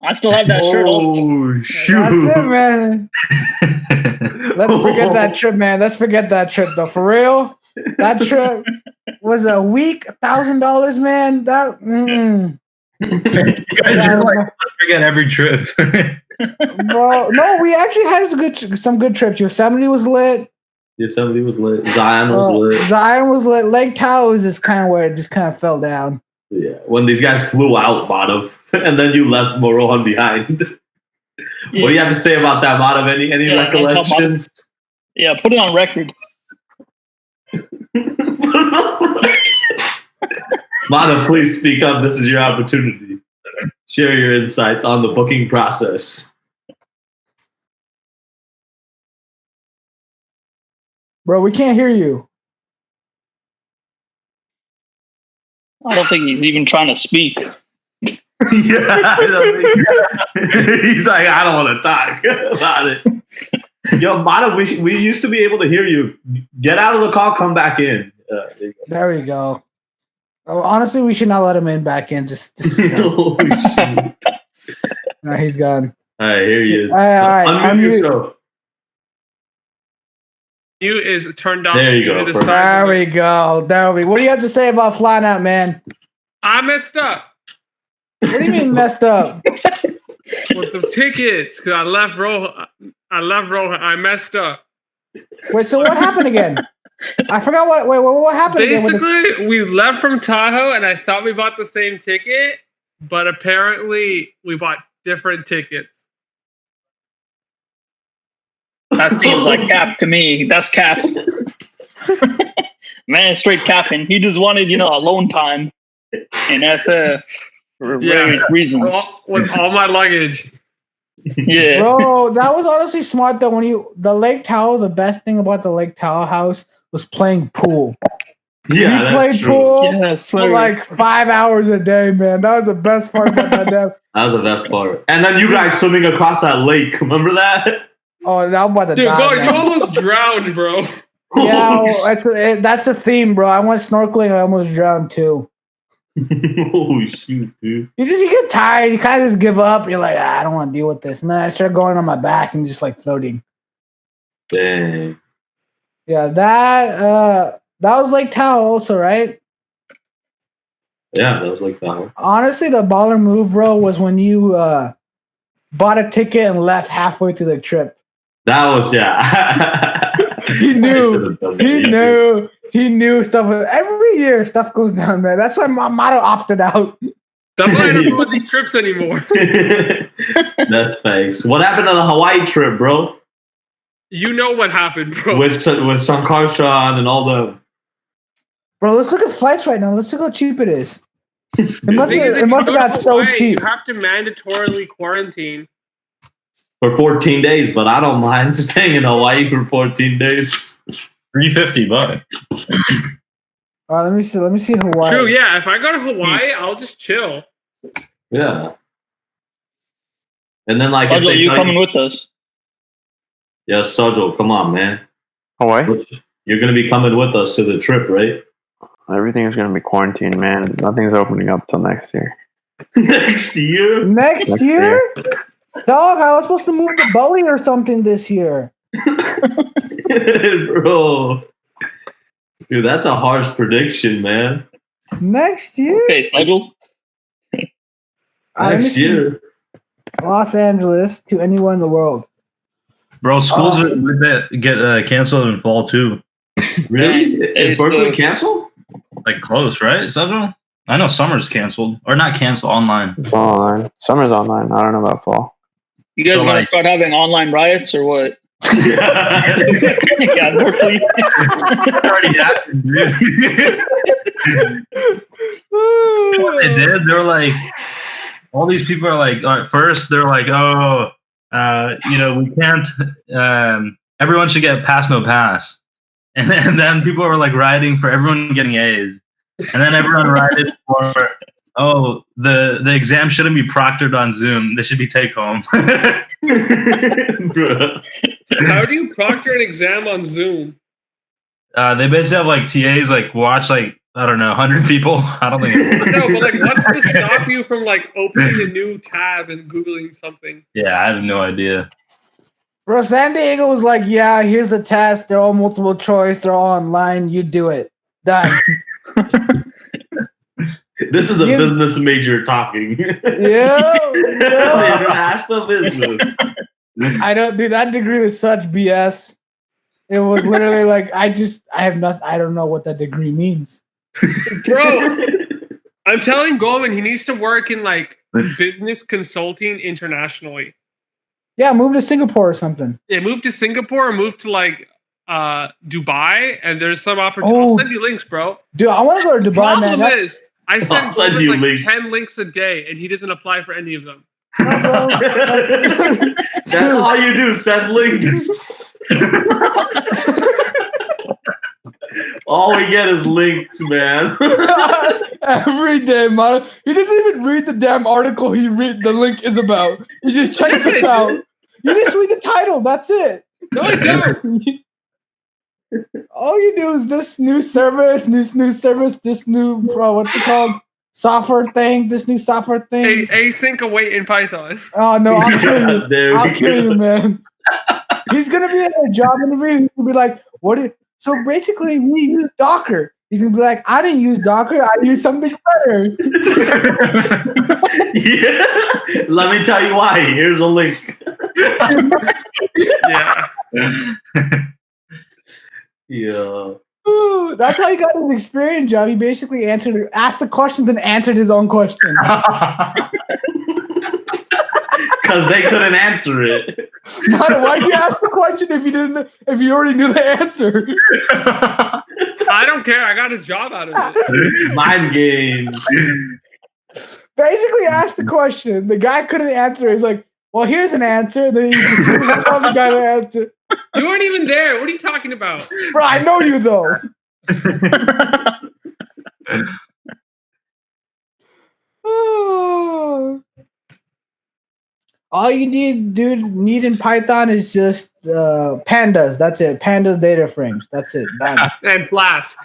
I still have that shirt. Also. Oh shoot! That's it, man. Let's forget that trip, man. Let's forget that trip, though. For real, that trip was a week, $1,000, man. That. You guys are like, I forget every trip. Bro, no, we actually had some good trips. Yosemite was lit. Yosemite was lit. Zion was lit. Zion was lit. Lake Tahoe was just kind of where it just kind of fell down. Yeah, when these guys flew out, Madhav, and then you left Morohan behind. What do you have to say about that, Madhav? Any recollections? Yeah, put it on record. Madhav, please speak up. This is your opportunity. Share your insights on the booking process. Bro, we can't hear you. I don't think he's even trying to speak. Yeah, he's like, I don't want to talk about it. Yo, Madhav, we used to be able to hear you. Get out of the call, come back in. There we go. Oh, honestly, we should not let him in back in. Oh, shoot. No, he's gone. All right, here he is. All right. Unmute yourself. Mute is turned off. There you due go, to the perfect. side. There we go. There we. What do you have to say about flying out, man? I messed up What do you mean messed up? with the tickets because I left Rohan. I messed up. Wait, so what happened again? I forgot what happened again with the, Basically, we left from Tahoe, and I thought we bought the same ticket, but apparently we bought different tickets. That seems like cap to me. That's cap. Man, it's straight capping. He just wanted, alone time. And that's for various reasons. With all my luggage. Yeah. bro, that was honestly smart though. The Lake Tahoe, the best thing about the Lake Tahoe house was playing pool. Yeah, we that's played true. pool Yes, for sir. like 5 hours a day, man. That was the best part about that day. That was the best part. And then you guys swimming across that lake. Remember that? Oh, that was about to Dude, die, God, man. you almost drowned, bro. Yeah, well, that's the theme, bro. I went snorkeling. I almost drowned too. Oh shoot, dude. You get tired. You kind of just give up. You're like, I don't want to deal with this. And then I started going on my back and just like floating. Dang. Yeah, that was Lake Tahoe also, right? Yeah, that was like that. Honestly, the baller move, bro, was when you bought a ticket and left halfway through the trip. That was He knew. I should've done that. He Yeah, knew. He knew stuff. Every year, stuff goes down, man. That's why my motto opted out. That's why I don't go on these trips anymore. That's facts. What happened on the Hawaii trip, bro? You know what happened, bro. With Sankarshan and all the. Bro, let's look at flights right now. Let's look how cheap it is. It must The thing is, have if you go to got so Hawaii, cheap. You have to mandatorily quarantine. For 14 days, but I don't mind staying in Hawaii for 14 days. $350. All right, let me see Hawaii. True, yeah. If I go to Hawaii, I'll just chill. Yeah. And then, like, if Sajal, they you tell coming with us? Yeah, Sajal, come on, man. Hawaii? You're going to be coming with us to the trip, right? Everything is going to be quarantined, man. Nothing's opening up till next year. Next year? Next Next year? Dog, I was supposed to move to Bali or something this year. Bro. Dude, that's a harsh prediction, man. Next year? Okay, Sajal. Let me Next see. year. Los Angeles to anywhere in the world. Bro, schools get canceled in fall too. Really? Is It's Berkeley the- canceled? Like close, right? Several? I know summer's canceled. Or not canceled, online. It's all online. Summer's online. I don't know about fall. You guys So, gonna like- start having online riots or what? Yeah. Yeah, Berkeley. It already happened, dude. What they did, they were like, all these people are like, at first they're like, we can't, everyone should get pass no pass. And then people were like rioting for everyone getting A's. And then everyone rioted for, the exam shouldn't be proctored on Zoom. They should be take home. Bro. How do you proctor an exam on Zoom? They basically have like TAs like watch like I don't know, 100 people. I don't think. No, but like, what's to stop you from like opening a new tab and googling something? Yeah, I have no idea. Bro, San Diego was like, yeah, here's the test. They're all multiple choice. They're all online. You do it. Done. This is a Yeah. business major talking. Yeah. International business. I don't, dude, that degree was such BS. It was literally like, I have nothing. I don't know what that degree means. Bro, I'm telling Goldman he needs to work in like business consulting internationally. Yeah, move to Singapore or something. Yeah, move to Singapore or move to like Dubai, and there's some opportunity. Oh. I'll send you links, bro. Dude, I want to go to Dubai, man. Problem is, I I'll send send Goldman you like links. 10 links a day, and he doesn't apply for any of them. That's all you do, send links. All we get is links, man. Every day, man. He doesn't even read the damn article the link is about. He just checks Yes, this I out. do. You just read the title. That's it. No, I don't. All you do is this new service, this new what's it called? Software thing, this new software thing. Async await in Python. Oh no, I'll kill you. There I'll we kill go. you, man. He's gonna be at a job interview. He's gonna be like, so basically we use Docker. He's gonna be like, I didn't use Docker, I used something better. Yeah. Let me tell you why. Here's a link. Yeah. Yeah. Ooh, that's how he got his experience job. He basically asked the questions and answered his own question. Because they couldn't answer it. Why'd you ask the question if you already knew the answer? I don't care. I got a job out of it. Mind games. Basically asked the question. The guy couldn't answer. He's like, well, here's an answer. Then he told the guy the answer. You weren't even there. What are you talking about? Bro, I know you though. All you need in Python is just pandas. That's it. Pandas data frames. That's it. Done. And Flask.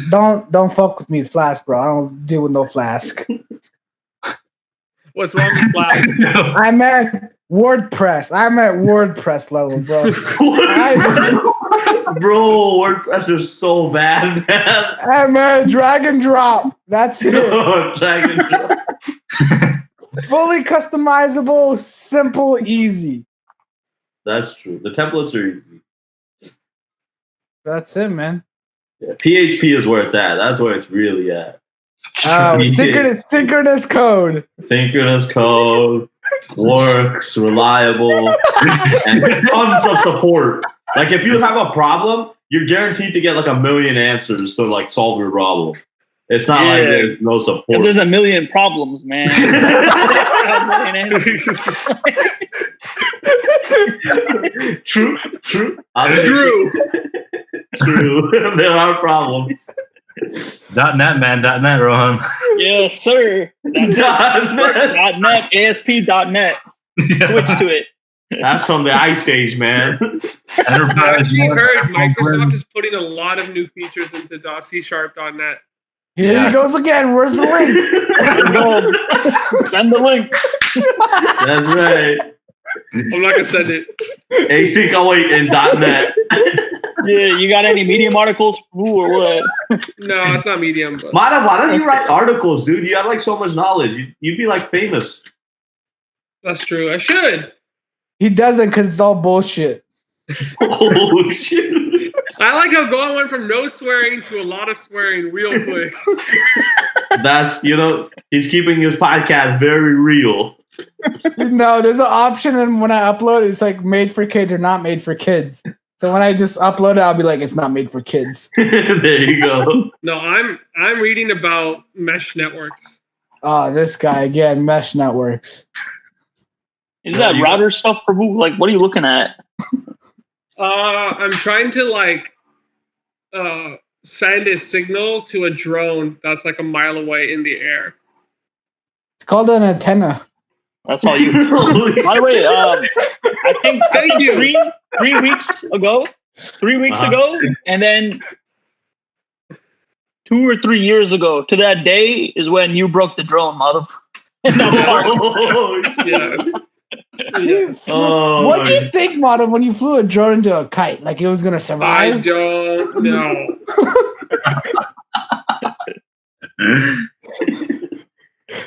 Don't fuck with me, Flask, bro. I don't deal with no Flask. What's wrong with Flask? I'm at WordPress. I'm at WordPress level, bro. Bro, WordPress is so bad, man. I'm at drag and drop. That's it. Drag and drop. Fully customizable, simple, easy. That's true. The templates are easy. That's it, man. Yeah, PHP is where it's at. That's where it's really at. Synchronous code. Synchronous code works, reliable, and tons of support. Like if you have a problem, you're guaranteed to get like 1 million answers to like solve your problem. It's not like there's no If support. there's a million problems, man. True. True. True. There are problems. .net, man. .net, Rohan. Yes, sir. That's it. .net, ASP.net. Switch to it. That's from the Ice Age, man. I actually heard Microsoft is putting a lot of new features into .C#.net. Here he goes again. Where's the link? Go. Send the link. That's right. I'm not gonna send it. Async await in .net. Yeah, you got any Medium articles? Ooh, or what? No, it's not Medium. But Mada, why don't you write articles, dude? You have like so much knowledge. You'd be like famous. that's true. I should. He doesn't because it's all bullshit. Oh shit. I like how Gohan went from no swearing to a lot of swearing real quick. That's he's keeping his podcast very real. No, there's an option, and when I upload, it's like made for kids or not made for kids. So when I just upload it, I'll be like, it's not made for kids. There you go. No, I'm reading about mesh networks. Oh, this guy again, mesh networks. Is that router stuff for who? Like, what are you looking at? I'm trying to send a signal to a drone that's like a mile away in the air. It's called an antenna. That's all you. Holy By the way, I think Thank you. 3 weeks ago, and then 2 or 3 years ago to that day is when you broke the drone, Madhav. In that park. Oh, Yes. You flew- Oh, what do you think, Madam, when you flew a drone into a kite? Like it was gonna I survive? don't know.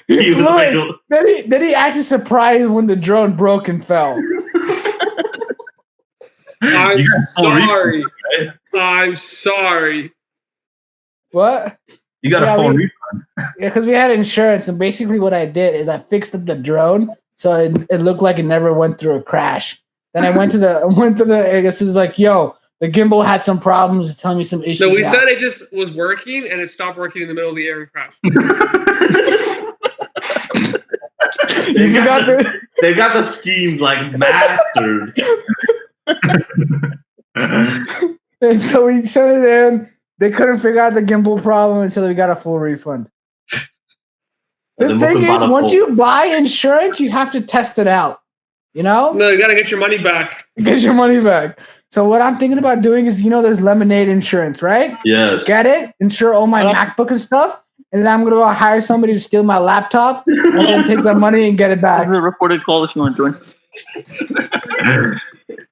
He He was flew like, it. Then he acted surprised when the drone broke and fell. I'm You got full sorry. refund, I'm sorry. What? You got Yeah, a full we- refund. Yeah, because we had insurance, and basically what I did is I fixed up the drone so it looked like it never went through a crash. Then I went to the I guess it's like, yo, the gimbal had some problems. It's telling me some issues. So we now. said it just was working and it stopped working in the middle of the air and crashed. You forgot the they got the schemes like mastered. and so we sent it in. They couldn't figure out the gimbal problem until we got a full refund. The And then thing Mukun is, bought a once full- you buy insurance, you have to test it out. You know? No, you gotta get your money back. Get your money back. So what I'm thinking about doing is, there's Lemonade insurance, right? Yes. Get it, insure all my MacBook and stuff, and then I'm gonna go hire somebody to steal my laptop and then take the money and get it This back. is a recorded call if you want to join.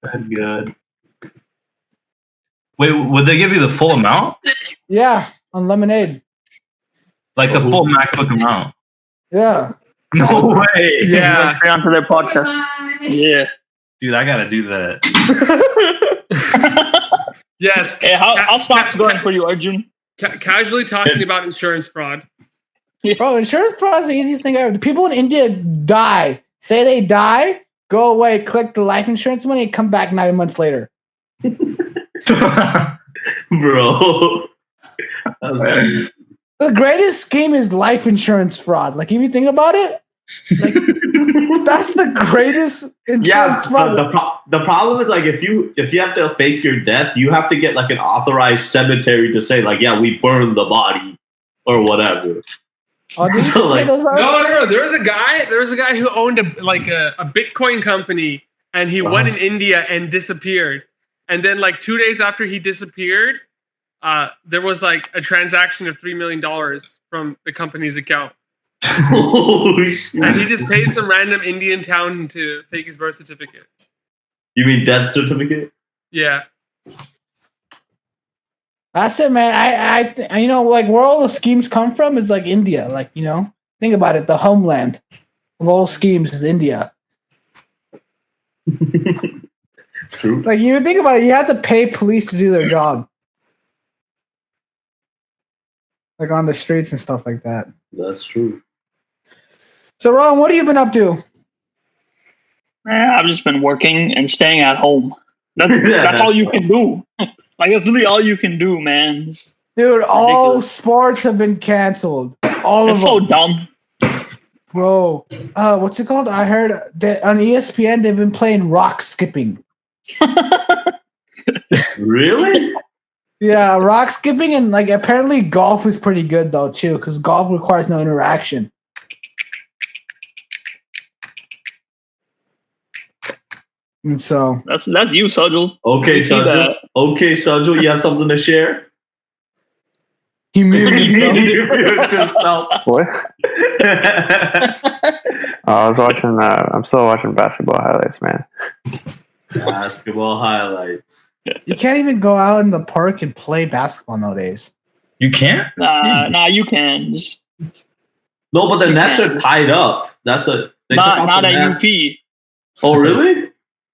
That's good. Wait, would they give you the full amount? Yeah, on Lemonade. Like the full MacBook amount? Yeah. No way. Yeah. Straight onto their podcast. Yeah. Dude, I gotta do that. Yes. Hey, how stocks going for you, Arjun? Casually talking about insurance fraud. Bro, insurance fraud is the easiest thing ever. The people in India die. Say they die, go away, collect the life insurance money, and come back 9 months later. Bro. That was good. The greatest scheme is life insurance fraud. Like, if you think about it, like that's the greatest insurance Yeah, fraud. the problem is like if you have to fake your death, you have to get like an authorized cemetery to say like, yeah, we burned the body or whatever. Oh, did you So, pay like- those out? No. There was a guy who owned a Bitcoin company, and he went in India and disappeared. And then like 2 days after he disappeared, there was like a transaction of $3 million from the company's account. Oh, shit. And he just paid some random Indian town to fake his birth certificate. You mean death certificate? Yeah. That's it, man. I like where all the schemes come from is like India. Like, think about it. The homeland of all schemes is India. True. Like, you think about it, you have to pay police to do their job. Like on the streets and stuff like that. That's true. So, Ron, what have you been up to? Man, I've just been working and staying at home. That's all you can do. Like, that's literally all you can do, man. Dude, all Ridiculous. sports have been canceled. All of It's so them. dumb. Bro, what's it called? I heard that on ESPN they've been playing rock skipping. Really? Yeah, rock skipping, and like apparently golf is pretty good though too, because golf requires no interaction. And so, That's you, Sajal. Okay, You see Sajul. that? Okay, Sajul, you have something to share? he muted He himself. muted himself. What? I was watching. I'm still watching basketball highlights, man. Basketball highlights. You can't even go out in the park and play basketball nowadays. You can't? Nah, you can. Just No, but the You nets can't. are tied up. That's the they took out not the at nets. UP. Oh, really?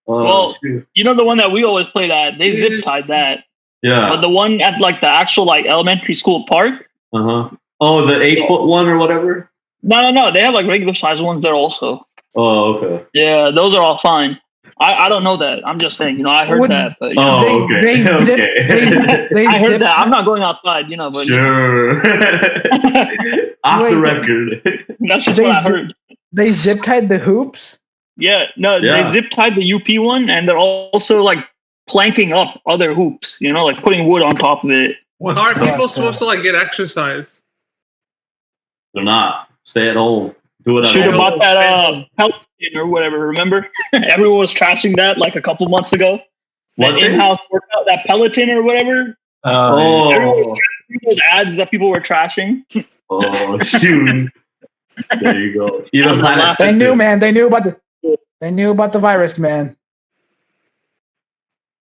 Oh, Well, shoot. You know the one that we always played at? They zip tied that. Yeah. But the one at like the actual like elementary school park? Uh huh. Oh, the 8-foot one or whatever. No. They have like regular size ones there also. Oh, okay. Yeah, those are all fine. I don't know that. I'm just saying, I heard What- that. But, Oh, okay. They zip- okay. They I heard zip- that. I'm not going outside, but Sure. Off the Wait. record. that's just They what I zip- heard. They zip tied the hoops. Yeah, no, Yeah. they zip tied the UP one, and they're also like planking up other hoops. Like putting wood on top of it. How are people Yeah. supposed to like get exercise? They're not. Stay at home. Do it at Should have home. bought that Peloton or whatever. Remember, everyone was trashing that like a couple months ago. What That thing? in-house workout, that Peloton or whatever. Oh, Everyone was those ads that people were trashing. Oh shoot! There you go. Even Planet They knew, Fitness. man. They knew about the virus, man.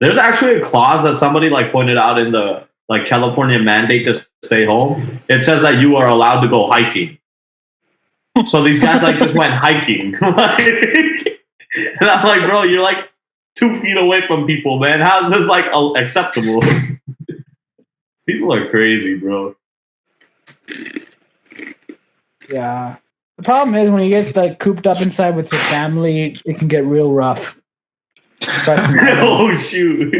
There's actually a clause that somebody like pointed out in the like California mandate to stay home. It says that you are allowed to go hiking. So these guys like just went hiking. Like, and I'm like, bro, you're like 2 feet away from people, man. How is this like acceptable? People are crazy, bro. Yeah. The problem is when you get like cooped up inside with your family, it can get real rough. Trust me. Oh shoot!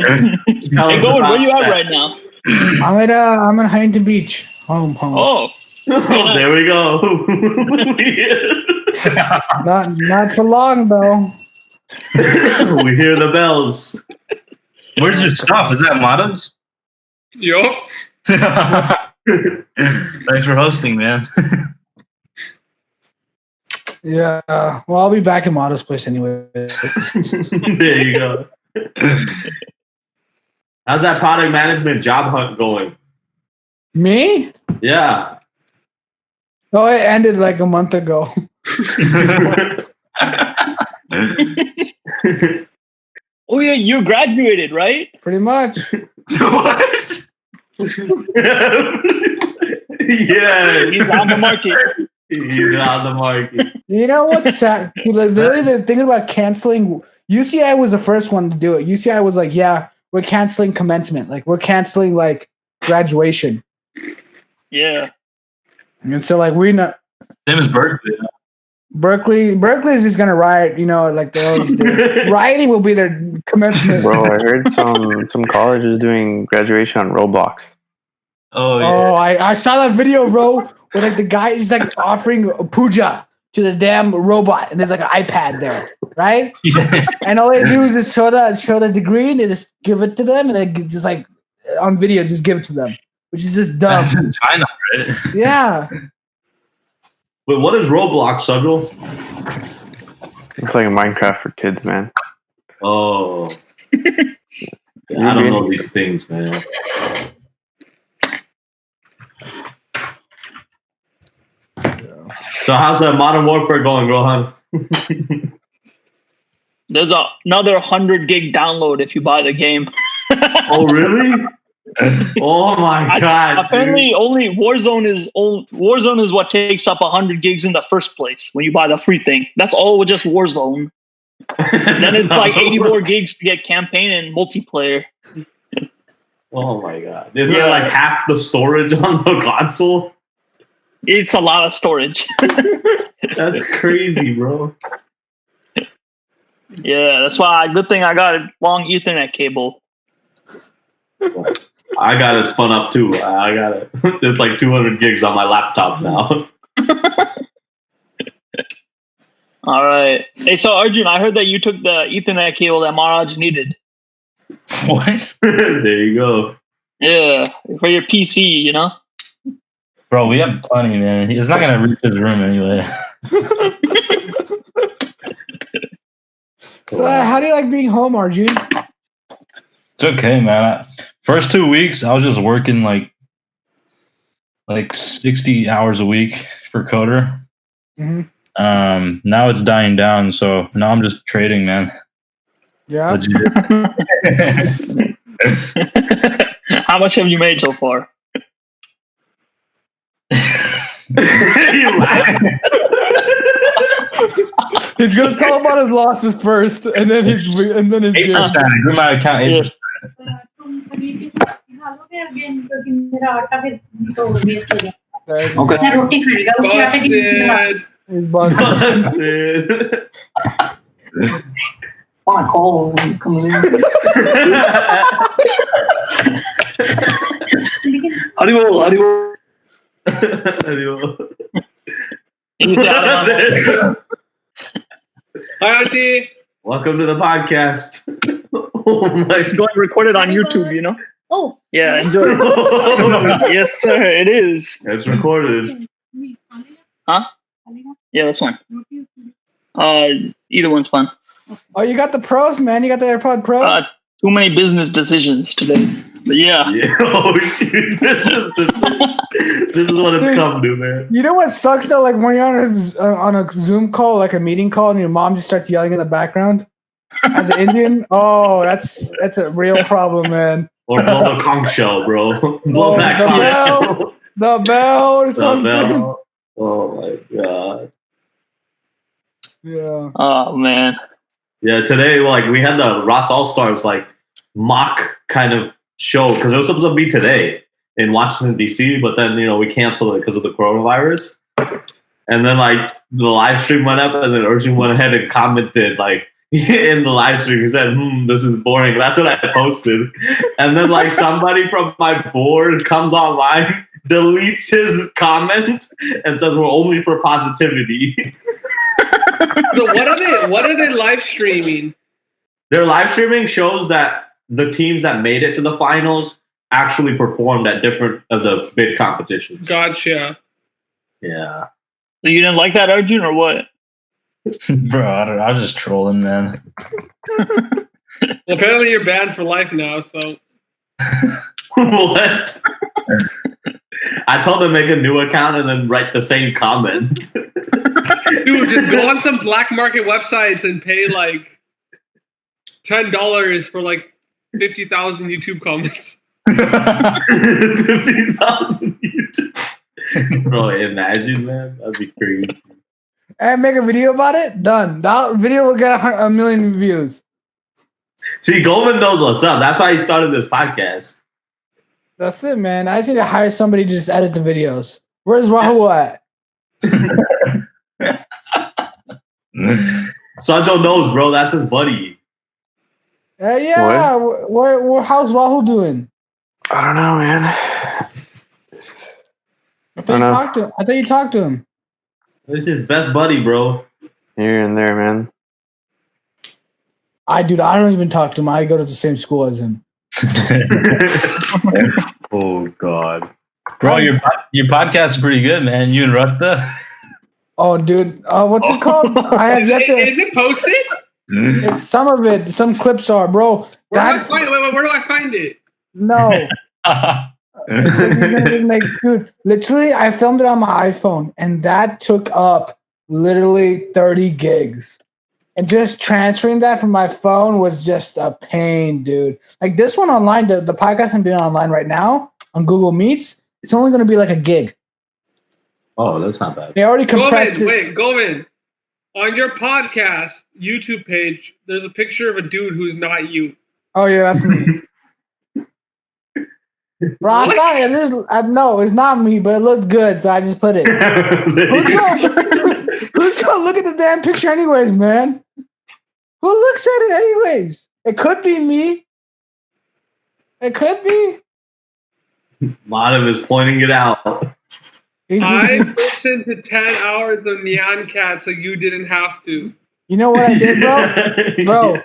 Tell Hey, us Goin, about where you at that. right now? I'm in Huntington Beach. Home. Oh, Oh, there we go. Not for long though. We hear the bells. Where's your stuff? Is that Madam's? Yup. Thanks for hosting, man. Yeah. Well, I'll be back in Motto's place anyway. There you go. How's that product management job hunt going? Me? Yeah. Oh, it ended like a month ago. oh yeah, you graduated, right? Pretty much. What? Yeah. He's on the market. He's on the market. You know what's sad? Literally, they're thinking about canceling. UCI was the first one to do it. UCI was like, yeah, we're canceling commencement. Like, we're canceling, like, graduation. Yeah. And so, like, we're not. Same as Berkeley. Berkeley's just going to riot, you know, like they always do. Rioting will be their commencement. Bro, I heard some colleges doing graduation on Roblox. Oh, yeah. Oh, I saw that video, bro, where, like, the guy is, like, offering puja to the damn robot, and there's, like, an iPad there, right? Yeah. And all they do is just show the degree, and they just give it to them, and they just, like, on video, just give it to them, which is just dumb. That's in China, right? Yeah. Wait, what is Roblox, Sudrel? Looks like a Minecraft for kids, man. Oh. Yeah, I don't know these things, man. So how's the Modern Warfare going, Rohan? There's another 100 gig download if you buy the game. Oh, really? Oh my god! Apparently, only Warzone is what takes up 100 gigs in the first place when you buy the free thing. That's all with just Warzone. And then it's like 80 more gigs to get campaign and multiplayer. Oh my god! Isn't it like half the storage on the console? It's a lot of storage. That's crazy, bro. Yeah, that's why. Good thing I got a long Ethernet cable. I got it spun up too. I got it. There's like 200 gigs on my laptop now. All right. Hey, so Arjun, I heard that you took the Ethernet cable that Maharaj needed. What? There you go. Yeah, for your PC, you know? Bro, we have plenty, man. He's not gonna reach his room anyway. So how do you like being home, Arjun? It's okay, man. First 2 weeks, I was just working like 60 hours a week for Coder. Mm-hmm. Now it's dying down, so now I'm just trading, man. Yeah. Legit. How much have you made so far? You laugh. He's gonna tell about his losses first, and then his 8%. I grew my account 8%. Okay. Busted. He's busted. Busted. Want to call when you come in? Haribo. Hi, Auntie. Welcome to the podcast. Oh my It's going recorded on YouTube, you know? Oh. Yeah, enjoy it. Yes, sir, it is. It's recorded. Huh? Yeah, that's one. Either one's fun. Oh, you got the pros, man. You got the AirPod Pros. Too many business decisions today. Yeah. Yeah. Oh shoot! This is what it's come to, man. You know what sucks though? Like when you're on a Zoom call, like a meeting call, and your mom just starts yelling in the background. As an Indian, oh, that's a real problem, man. Or blow the conch shell, bro. Blow Oh, that the conch bell. shell. The bell or The something. bell. Oh my god. Yeah. Oh man. Yeah, today like we had the Ross All Stars like mock kind of show because it was supposed to be today in Washington D.C., but then we canceled it because of the coronavirus. And then like the live stream went up, and then Urgent went ahead and commented like in the live stream. He said, "This is boring." That's what I posted. And then like somebody from my board comes online, deletes his comment, and says, "We're only for positivity." So what are they live streaming? Their live streaming shows that the teams that made it to the finals actually performed at different of the big competitions. Gotcha. Yeah. So you didn't like that, Arjun, or what? Bro, I was just trolling, man. Well, apparently you're banned for life now, so What? I told them to make a new account and then write the same comment. dude, just go on some black market websites and pay like $10 for like 50,000 YouTube comments. 50,000 YouTube. Bro, imagine, man. That'd be crazy. And make a video about it. Done. That video will get a million views. See, Goldman knows what's up. That's why he started this podcast. That's it, man. I just need to hire somebody to just edit the videos. Where's Rahul at? Sanjo knows, bro. That's his buddy. Yeah. How's Rahul doing? I don't know, man. I thought you talked to him. This is his best buddy, bro. Here and there, man. I don't even talk to him. I go to the same school as him. Oh God, Bro, your podcast is pretty good, man. You and Rukta. Oh, dude. What's it called? I have yet to. Is it posted? It's some of it. Some clips are, bro. Where do I find it? No. Dude, literally, I filmed it on my iPhone, and that took up literally 30 gigs. And just transferring that from my phone was just a pain, dude. Like this one online, the podcast I'm doing online right now on Google Meets, it's only going to be like a gig. oh, that's not bad. They already compressed it. Wait, Govind. On your podcast YouTube page, there's a picture of a dude who's not you. Oh yeah, that's me. Bro, I thought it is. No, it's not me, but it looked good, so I just put it. Who's gonna look at the damn picture anyways, man? Who looks at it anyways? It could be me. It could be. Madam is pointing it out. I listened to 10 hours of Nyan Cat, so you didn't have to. You know what I did, bro?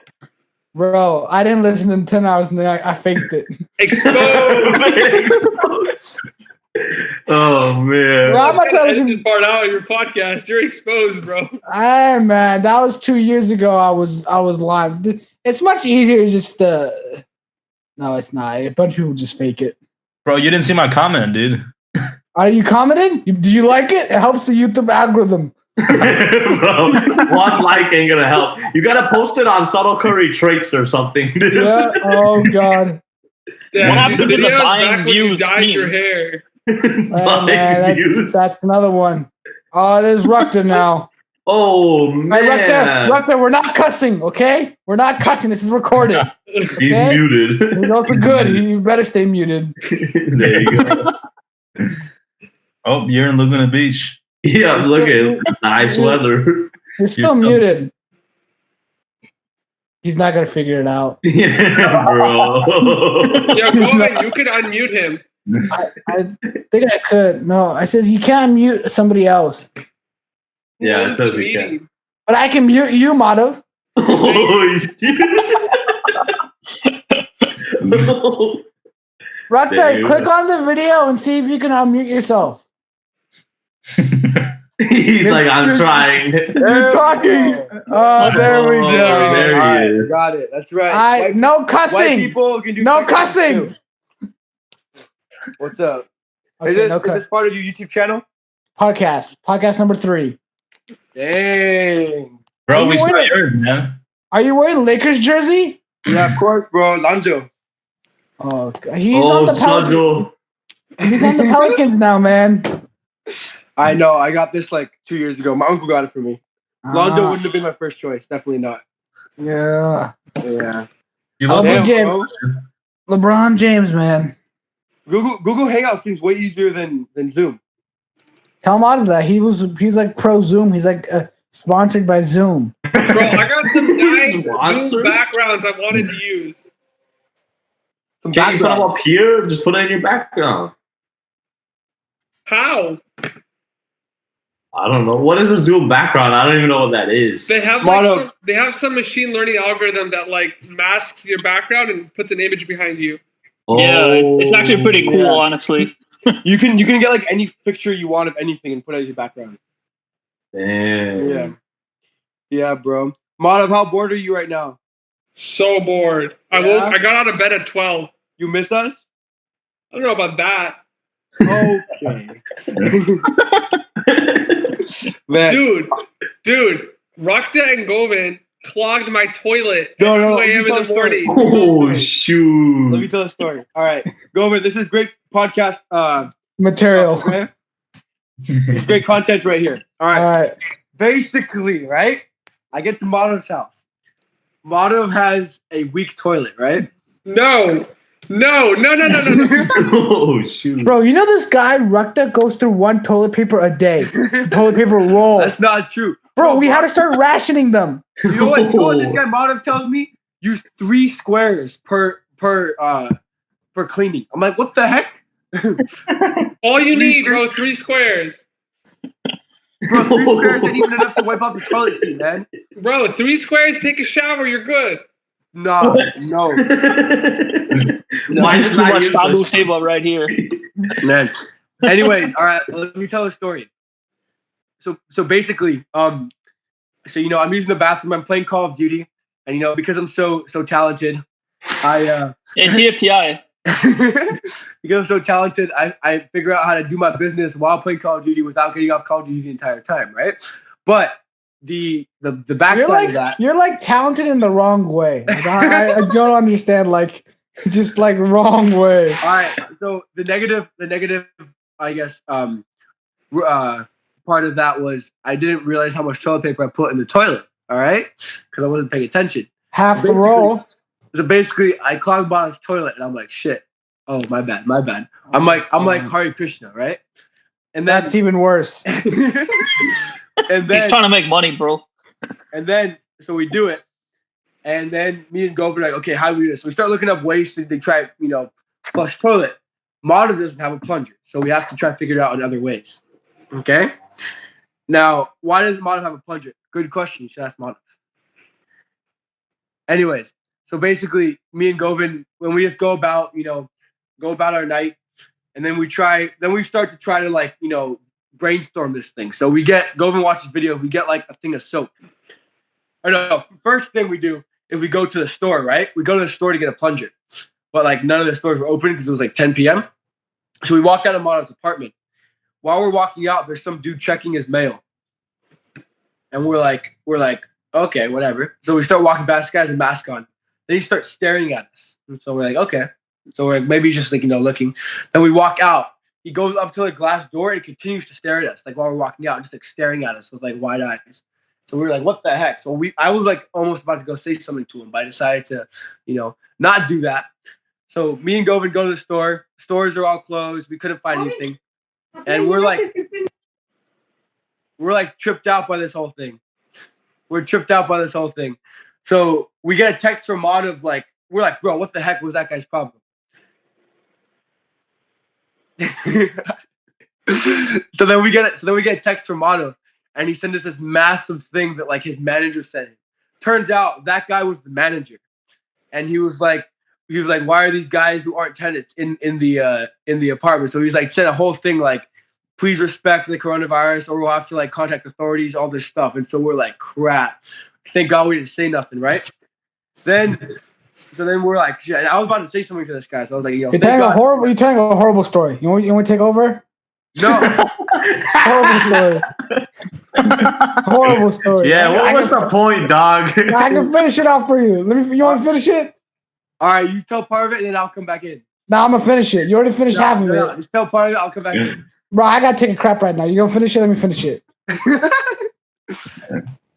Bro, I didn't listen to 10 hours and then I faked it. Exposed. Oh man. Bro, I'm not Edit telling this you. part out of your podcast. You're exposed, bro. Hey man, that was 2 years ago. I was live. It's much easier just to. No, it's not. A bunch of people just fake it. Bro, you didn't see my comment, dude. Are you commenting? Did you like it? It helps the YouTube algorithm. Bro, one like ain't gonna help. You gotta post it on Subtle Curry Traits or something, dude. Yeah. Oh god. Damn, What happened these to the videos buying back when you views dyed team? your hair. Oh, man, that's another one. Oh, there's Rukta now. Oh Hey, man. Rukta, we're not cussing, okay? We're not cussing. This is recorded. He's okay? muted. It's also good. You better stay muted. There you go. Oh, you're in Laguna Beach. Yeah, look at nice weather. You're still muted. He's not gonna figure it out. Yeah, bro. Yeah, go ahead. You could unmute him. I think I could. No, I says you can't mute somebody else, Yeah, it Who's says you meeting? can. but I can mute you, Madhav. Oh, shit. Rukta, There you click go. on the video and see if you can unmute yourself. He's like, I'm trying. You're talking. Oh, there we Oh, go. there he Alright, is. got it. That's right. No White cussing. people can do No TikTok cussing. too. What's up? Okay, is no this part of your YouTube channel? podcast number 3. Dang. Bro, Are we you saw wearing- yours, man. Are you wearing Lakers jersey? Yeah, of course, bro. Lanjo. Oh, he's on the Pelicans. Sanjo. He's on the Pelicans now, man. I know. I got this like 2 years ago. My uncle got it for me. Lonzo Ah, wouldn't have been my first choice. Definitely not. yeah. Yeah. You Oh, love big it. Jim. bro. LeBron James, man. Google Hangout seems way easier than Zoom. Tell him out of that. He's like pro Zoom. He's like sponsored by Zoom. Bro, I got some nice Zoom Sponsored? backgrounds I wanted to use. Some Can't you put them backgrounds. up here? Just put it in your background. How? I don't know. What is a Zoom background? I don't even know what that is. They have Mono. some machine learning algorithm that like masks your background and puts an image behind you. Yeah, it's actually pretty cool, yeah. honestly. You can get like any picture you want of anything and put it as your background. Damn. Yeah. Yeah, bro. Madhav, how bored are you right now? So bored. Yeah? I got out of bed at 12. You miss us? I don't know about that. Okay. Man. Dude, Rakta and Govind clogged my toilet No, at no, 2 a.m. you in the tell a story. morning. Oh Let me shoot. tell a story. All right. Go over. This is great podcast. Material. Okay? It's great content right here. All All right. right. Basically, right? I get to Madhav's house. Madhav has a weak toilet, right? No. Oh shoot. Bro, you know this guy Rukta goes through one toilet paper a day. Toilet paper roll. That's not true. Bro, we had to start rationing them. You know what this guy Madhav tells me? Use 3 squares per cleaning. I'm like, what the heck? All you need, bro, 3 squares. Bro, 3 squares ain't even enough to wipe off the toilet seat, man. Bro, 3 squares, take a shower, you're good. No. Why This is did too I much use Tabu this? Seva right here. Man. Anyways, all right, let me tell a story. So basically, I'm using the bathroom, I'm playing Call of Duty, and because I'm so talented, I And TFTI. because I'm so talented, I figure out how to do my business while playing Call of Duty without getting off Call of Duty the entire time, right? But the backside of that. You're like talented in the wrong way. Like, I don't understand, like, just like wrong way. All right. So the negative, I guess, part of that was I didn't realize how much toilet paper I put in the toilet. All right, because I wasn't paying attention. Half the Basically- roll. So basically, I clogged Bottom's toilet, and I'm like, shit. Oh, my bad. I'm like Hare Krishna, right? And then That's even worse. and He's then trying to make money, bro. so we do it, and then me and Gov are like, okay, how do we do this? So we start looking up ways to try, flush toilet. Madhav doesn't have a plunger, so we have to try to figure it out in other ways. Okay. Now, why doesn't Madhav have a plunger? Good question. You should ask Madhav. Anyways, so basically, me and Govind, when we just go about our night, and then we start to try to brainstorm this thing. So Govind watches videos, we get like a thing of soap. Or no, first thing we do is we go to the store, right? We go to the store to get a plunger. But like none of the stores were open because it was like 10 p.m. So we walk out of Madhav's apartment. While we're walking out, there's some dude checking his mail. And we're like, okay, whatever. So we start walking past, this guy has a mask on. Then he starts staring at us. And so we're like, okay. So we're like, maybe he's just looking. Then we walk out. He goes up to a glass door and continues to stare at us, like while we're walking out, just like staring at us with like wide eyes. So we were like, what the heck? So I was like almost about to go say something to him, but I decided to, not do that. So me and Govind go to the store. Stores are all closed. We couldn't find anything. And we're like tripped out by this whole thing. So we get a text from Madhav, we're like, bro, what the heck was that guy's problem? So then we get a text from Madhav, and he sent us this massive thing that like his manager sent him. Turns out that guy was the manager, and he was like, why are these guys who aren't tenants in the apartment? So he's like said a whole thing like, please respect the coronavirus, or we'll have to like contact authorities, all this stuff. And so we're like, crap. Thank God we didn't say nothing, right? Then So then we're like, shit. I was about to say something to this guy, so I was like, yo, You're thank telling God. you're telling a horrible story. You want to take over? No, Horrible story. Horrible story. Yeah, I what's the point, dog? I can finish it off for you. You want to finish it? all right, you tell part of it, and then I'll come back in. Nah, I'm gonna finish it. You already finished half of No, it. just tell part of it, I'll come back in. Bro, I gotta take a crap right now. You gonna finish it? Let me finish it.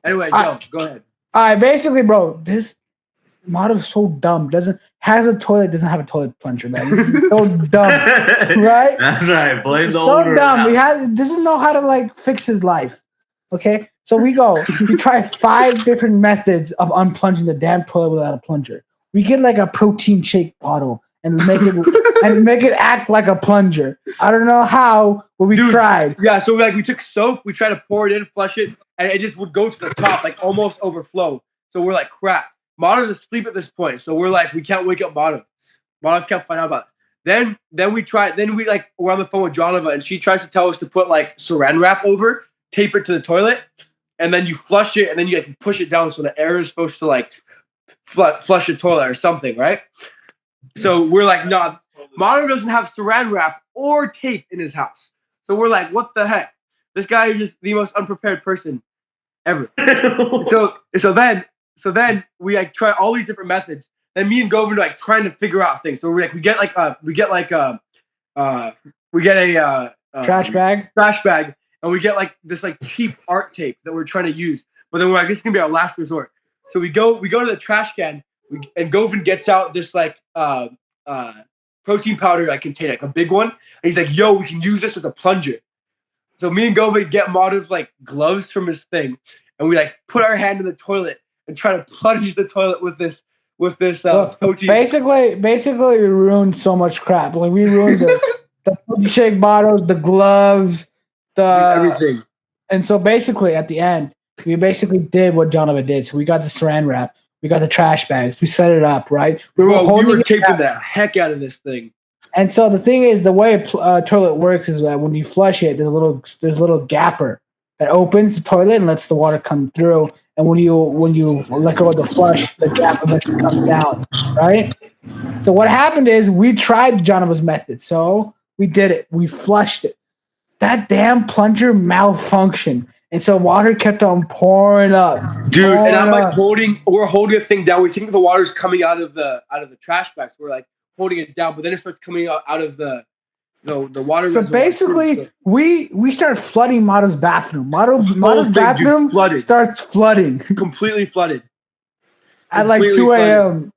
Anyway, go ahead. All right, basically, bro, this model is so dumb. Has a toilet, doesn't have a toilet plunger, man. This is so dumb, right? That's right. Blame It's the so owner. dumb. Doesn't know how to like fix his life. Okay, so we try 5 different methods of unplunging the damn toilet without a plunger. We get like a protein shake bottle and make it act like a plunger. I don't know how, but we tried. Yeah, so we took soap, we tried to pour it in, flush it, and it just would go to the top, like almost overflow. So we're like, crap. Mana's asleep at this point, so we're like, we can't wake up Mana. Mana can't find out about it. Then we we're on the phone with Jonava, and she tries to tell us to put like saran wrap over, tape it to the toilet, and then you flush it, and then you like push it down so the air is supposed to like flush the toilet or something, right? So we're like, no, Mana doesn't have saran wrap or tape in his house. So we're like, what the heck? This guy is just the most unprepared person ever. So then we like try all these different methods. Then me and Govind are like trying to figure out things. So we get a Trash bag, and we get like this like cheap art tape that we're trying to use. But then we're like, this is gonna be our last resort. So we go to the trash can, and Govind gets out this like protein powder like container, like a big one, and he's like, "Yo, we can use this as a plunger." So me and Govind get Madav like gloves from his thing, and we like put our hand in the toilet and try to plunge the toilet with this protein. Basically, we ruined so much crap. Like we ruined the protein shake bottles, the gloves, everything. And so basically, at the end, we basically did what Jonathan did. So we got the saran wrap, we got the trash bags, we set it up, right? We were taping the heck out of this thing. And so the thing is, the way a toilet works is that when you flush it, there's a little gapper that opens the toilet and lets the water come through. And when you let go of the flush, the gap eventually comes down, right? So what happened is we tried Jonathan's method. So we did it. We flushed it. That damn plunger malfunctioned. And so water kept on pouring up. Dude, and I'm like we're holding the thing down. We think the water's coming out of the trash bags. We're like holding it down, but then it starts coming out of the water. So basically, we start flooding Mato's bathroom. Mato's bathroom starts flooding. Completely flooded. At like 2 a.m.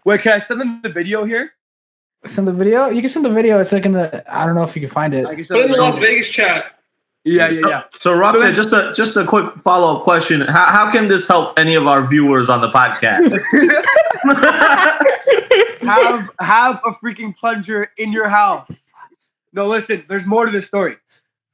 Wait, can I send them the video here? Send the video? You can send the video. It's like I don't know if you can find it. Put it in the Las Vegas chat. Yeah. So Rafa, just a quick follow-up question. How can this help any of our viewers on the podcast? have a freaking plunger in your house. No, listen, there's more to this story.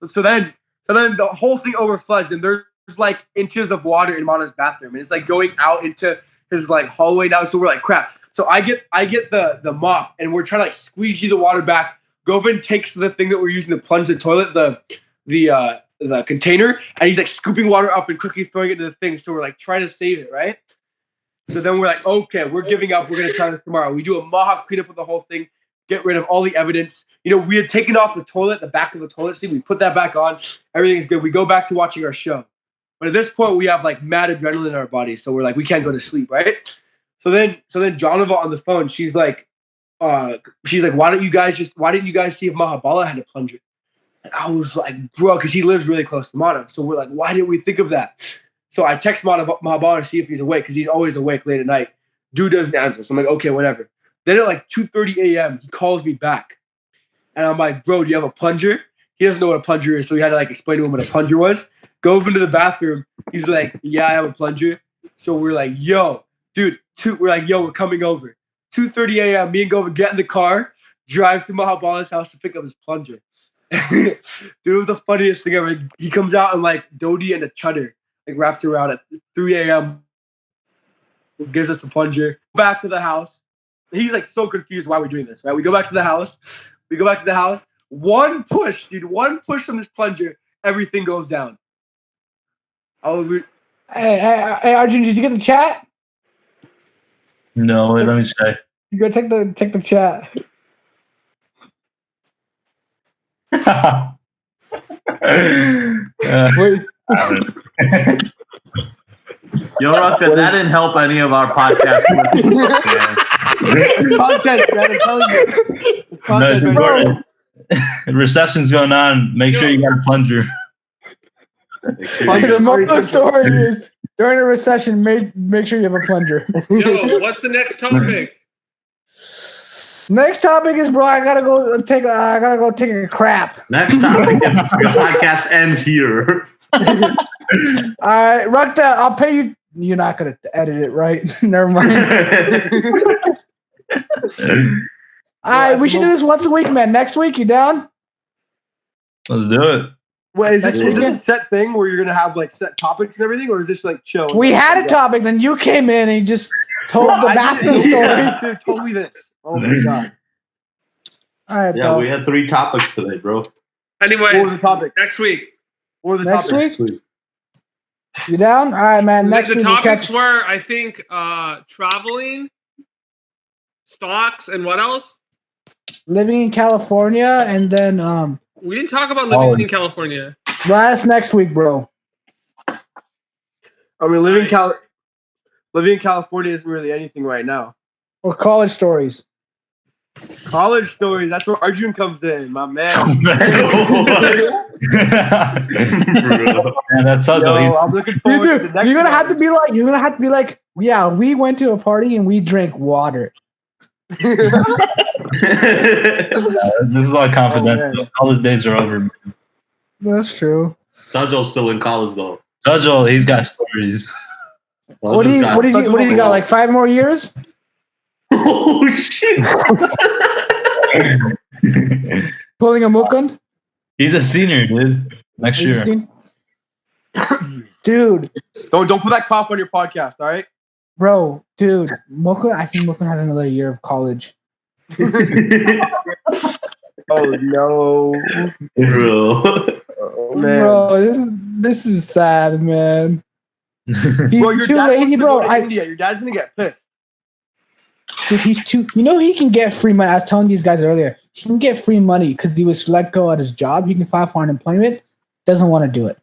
So then the whole thing overfloods, and there's like inches of water in Mana's bathroom, and it's like going out into his like hallway now. So we're like, crap. So I get the mop, and we're trying to like squeegee the water back. Govind takes the thing that we're using to plunge the toilet, the container, and he's like scooping water up and quickly throwing it into the thing. So we're like trying to save it, right? So then we're like, okay, we're giving up. We're gonna try this tomorrow. We do a Mohawk cleanup of the whole thing, get rid of all the evidence. We had taken off the toilet, the back of the toilet seat. We put that back on. Everything's good. We go back to watching our show. But at this point, we have like mad adrenaline in our bodies, so we're like, we can't go to sleep, right? So then Jonava on the phone, she's like, why didn't you guys see if Mahabala had a plunger? And I was like, bro, because he lives really close to Manav. So we're like, why didn't we think of that? So I text Mahabala to see if he's awake, because he's always awake late at night. Dude doesn't answer. So I'm like, okay, whatever. Then at like 2:30 a.m., he calls me back. And I'm like, bro, do you have a plunger? He doesn't know what a plunger is, so we had to like explain to him what a plunger was. Goes into the bathroom. He's like, yeah, I have a plunger. So we're like, yo, dude, we're coming over. 2:30 a.m., me and Govind get in the car, drive to Mahabala's house to pick up his plunger. Dude, it was the funniest thing ever. He comes out in like dhoti and a chadar, like wrapped around at 3 a.m. Gives us the plunger. Back to the house. He's like so confused why we're doing this, right? We go back to the house. One push from this plunger, everything goes down. Hey, Arjun, did you get the chat? No, wait, let me check. You go check the chat. Wait, Yo, Rucka, that didn't help any of our podcast. Content, man. I'm telling you. no, Content, bro. recession's going on. Make sure you got a plunger. the moral of the story is during a recession, make sure you have a plunger. Yo, what's the next topic? Next topic is, bro. I gotta go take a crap. Next topic, the podcast ends here. All right, Rukta, I'll pay you. You're not gonna edit it, right? Never mind. All right, we should do this once a week, man. Next week, you down? Let's do it. Wait, is Next this weekend? a set thing where you're gonna have like set topics and everything, or is this like chill? We had a topic, then you came in and you just told the bathroom story. You should have told me this. Oh my god. All right, Yeah, though. we had 3 topics today, bro. Anyways, What were the topics? next week. What were the Next topics? week? You down? All right, man. Next the week we'll topics catch. were, I think, traveling, stocks, and what else? Living in California, and then We didn't talk about living in California. last next week, bro. I mean, living Nice. in California isn't really anything right now. Or college stories. College stories. That's where Arjun comes in, my man. Man, that's so Yo, I'm looking forward to the Dude, next you're gonna one. have to be like, yeah, we went to a party and we drank water. This is all confidential. man. All his days are over. That's true. Sajo's still in college, though. Sajol, he's got stories. What do you got? Like 5 more years? Oh, shit. Pulling a mukund? He's a senior, dude. Next year. 16? Dude, Don't put that cough on your podcast, all right? bro, dude, Mukund, I think Mukund has another year of college. Oh no, Bro. oh, man. Bro, this is sad, man. He's Bro, your too dad lazy, wants to bro. go to India. Your dad's gonna get pissed. Dude, he's too. You know, he can get free money. I was telling these guys earlier. He can get free money because he was let go at his job. He can file for unemployment. Doesn't want to do it.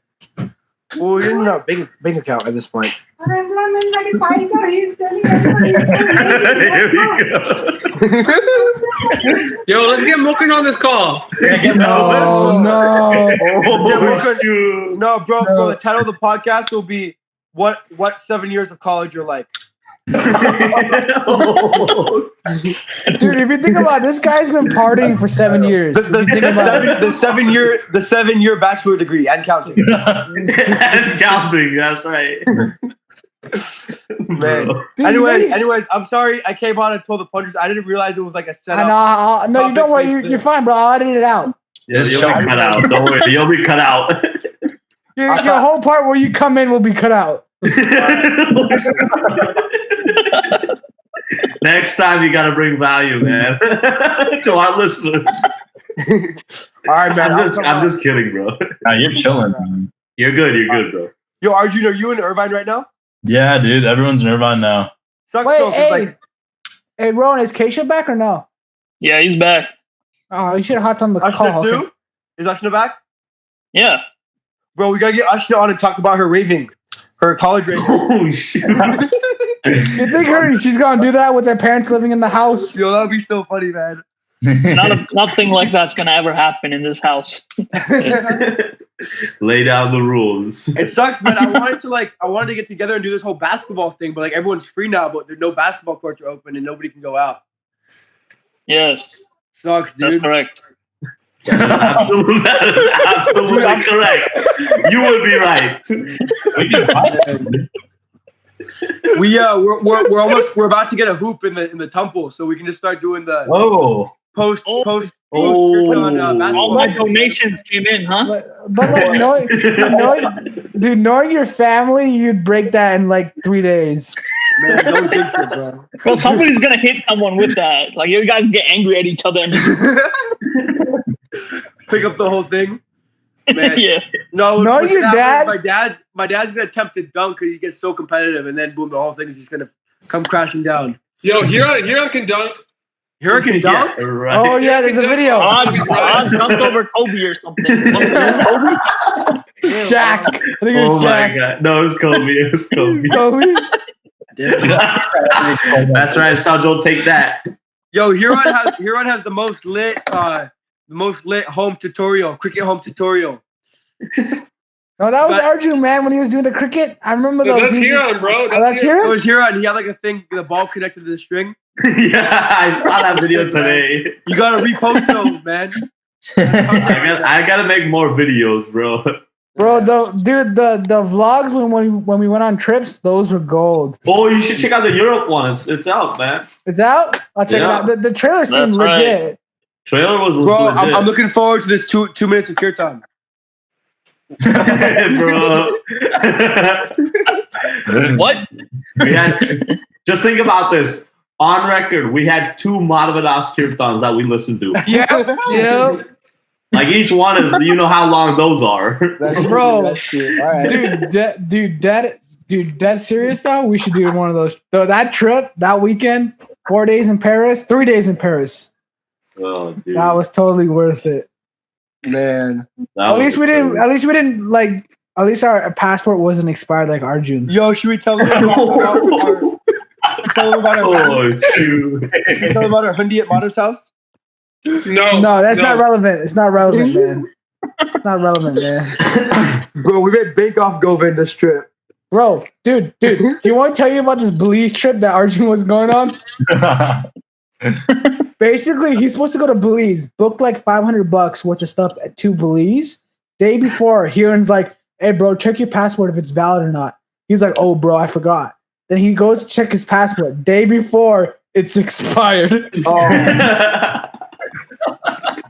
Well, you're in a bank account at this point. Here we go. Yo, let's get Mokin on this call. No, no. Oh, shoot. No, bro. The title of the podcast will be "What 7 years of college you're like." Dude, if you think about it, this guy's been partying for 7 years. If you think about it. The 7 year bachelor degree and counting. And counting, that's right. Man. Bro. Dude, Anyways, I'm sorry. I came on and told the punchers. I didn't realize it was like a setup. I know. No, you don't worry. You're fine, bro. I'll edit it out. You'll be cut out. Don't worry. You'll be cut out. Your whole part where you come in will be cut out. Next time you gotta bring value, man, to our listeners. All right, man. I'm just kidding, bro. Nah, you're chilling, man. You're good, bro. Yo, Arjun, are you in Irvine right now? Yeah, dude. Everyone's in Irvine now. Sucks Wait, though, 'cause, like, hey, Rowan, is Keisha back or no? Yeah, he's back. Oh, you should have hopped on the Ashna call. too? Okay. Is Ashna back? Yeah. Bro, we gotta get Ashna on and talk about her raving, her college raving. Oh shit! You think she's gonna do that with her parents living in the house? Yo, that'd be so funny, man. Nothing like that's gonna ever happen in this house. Lay down the rules. It sucks, man. I wanted to get together and do this whole basketball thing, but like everyone's free now, but there's no basketball courts are open and nobody can go out. Yes, Sucks, dude. that's correct. Absolutely, that is absolutely correct. You would be right. We're about to get a hoop in the temple, so we can just start doing the Whoa. post Oh. on All basketball. my donations came in, huh? But like knowing your family, you'd break that in like 3 days. Man, don't jinx it, bro. Well, somebody's gonna hit someone with that. Like you guys get angry at each other and just Pick up the whole thing. Man. yeah. No, No, what's your gonna happen dad- is my dad's gonna attempt to dunk because he gets so competitive, and then boom, the whole thing is just gonna come crashing down. Yo, Huron can dunk. Hurricane dunk? Yeah, right. Oh yeah, there's a video. Oz dunked over Kobe or something. Was it Kobe? Shaq. I think it Oh was my Shaq. god. No, it was Kobe. It was Kobe. Kobe. That's right, Sanjo, take that. Yo, Huron has the most lit home tutorial, cricket home tutorial. No, that was But- Arjun, man, when he was doing the cricket. I remember No, those. that's he was- Huron, bro. Oh, that's It Huron? was Huron. He had like a thing, the ball connected to the string. Yeah, I saw that video today. You gotta repost those, man. I gotta make more videos, bro. Bro, the vlogs when we went on trips, those were gold. Oh, you should check out the Europe one. It's out, man. It's out? I'll check it Yeah. out. The trailer seemed That's right. legit. Trailer was Bro, legit. I'm looking forward to this 2 minutes of kirtan. bro. What? We had, just think about this. On record, we had 2 Madhavadas Kirtans that we listened to. Yeah, yeah. Like each one is, you know how long those are. Bro. That's shit. All right. Dude, dead serious though. We should do one of those. So that trip, that weekend, 4 days in Paris, 3 days in Paris. Oh, dude. That was totally worth it. Man. That At was least we didn't. crazy. At least we didn't like. At least our passport wasn't expired like Arjun's. Yo, should we tell them about our Oh, shoot. Hundi at Mata's house? No, No, that's not relevant. It's not relevant, man. It's not relevant, man. Bro, we made Bake Off Govan this trip. Bro, dude, do you want to tell you about this Belize trip that Arjun was going on? Basically, he's supposed to go to Belize, book like $500 worth of stuff to Belize. Day before, Huron's like, "Hey, bro, check your passport if it's valid or not." He's like, "Oh, bro, I forgot." Then he goes to check his passport. Day before, it's expired. Oh,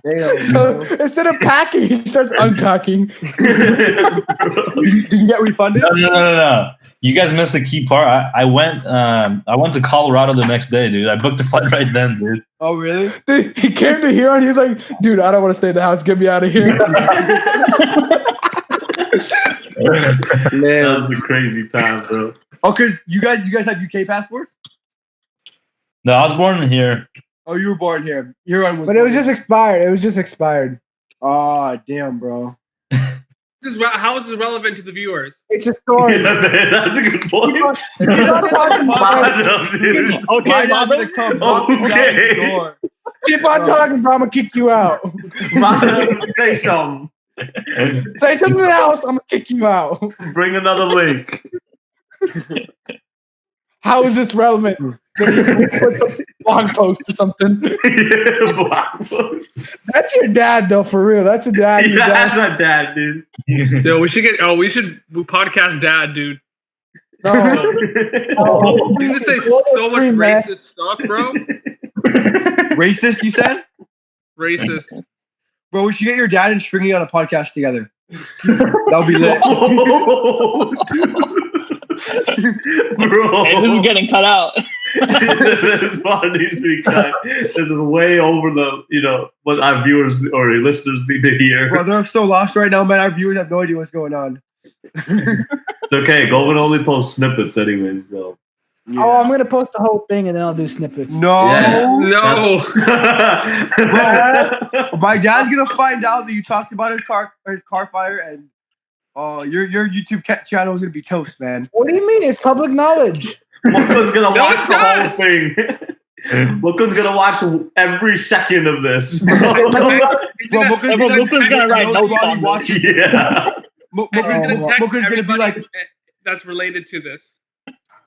damn. So instead of packing, he starts unpacking. Did you get refunded? No. You guys missed the key part. I went to Colorado the next day, dude. I booked a flight right then, dude. Oh, really? Dude, he came to Huron. He's like, "Dude, I don't want to stay in the house. Get me out of here." That was a crazy time, bro. Oh, because you guys have UK passports? No, I was born in here. Oh, you were born here. Huron was But it was born just expired. It was just expired. here. Oh, damn, bro. How is this relevant to the viewers? It's a story. Yeah, man, that's a good point. If you're not talking about it, Bottom, dude. Okay, Mine has Bobby. to come knocking down Okay. the door. keep on talking, bro. I'm gonna kick you out. Bottom, say something. Say something else. I'm gonna kick you out. Bring another link. How is this relevant? Put a blog post or something. Blog post. That's your dad, though, for real. That's a dad. Your Yeah, dad. that's my dad, dude. Yo, we should podcast dad, dude. No. You just say so much Man. racist stuff, bro. Racist, you said? Racist. Bro, we should get your dad and Stringy on a podcast together. That would be lit. Bro, Hey, this is getting cut out. this part needs to be cut. This is way over what our viewers or listeners need to hear. Bro, they're so lost right now, man. Our viewers have no idea what's going on. It's okay. Govan only posts snippets anyway, so. Oh, I'm gonna post the whole thing and then I'll do snippets. No. Yeah. No. My dad's gonna find out that you talked about his car fire, and your YouTube channel is gonna be toast, man. What do you mean? It's public knowledge. Mokun's gonna No, watch it's the whole not. thing. Mokun's gonna watch every second of this. Bro, Mokun's gonna write notes on this. Yeah. I'm gonna text Mokun's gonna be everybody like that's related to this.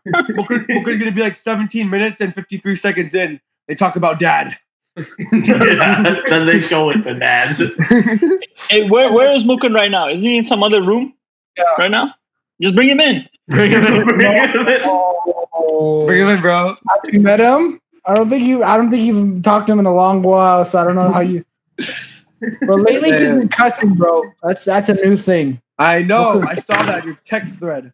Mokun's gonna be like 17 minutes and 53 seconds in. They talk about dad. Yeah, then they show it to dad. Hey, where is Mukun right now? Is he in some other room right now? Just bring him in. Bring him in. Bring him in, bro. Have you met him? I don't think you've talked to him in a long while, so I don't know how you. But lately he's been cussing, bro. That's a new thing. I know. I saw that your text thread.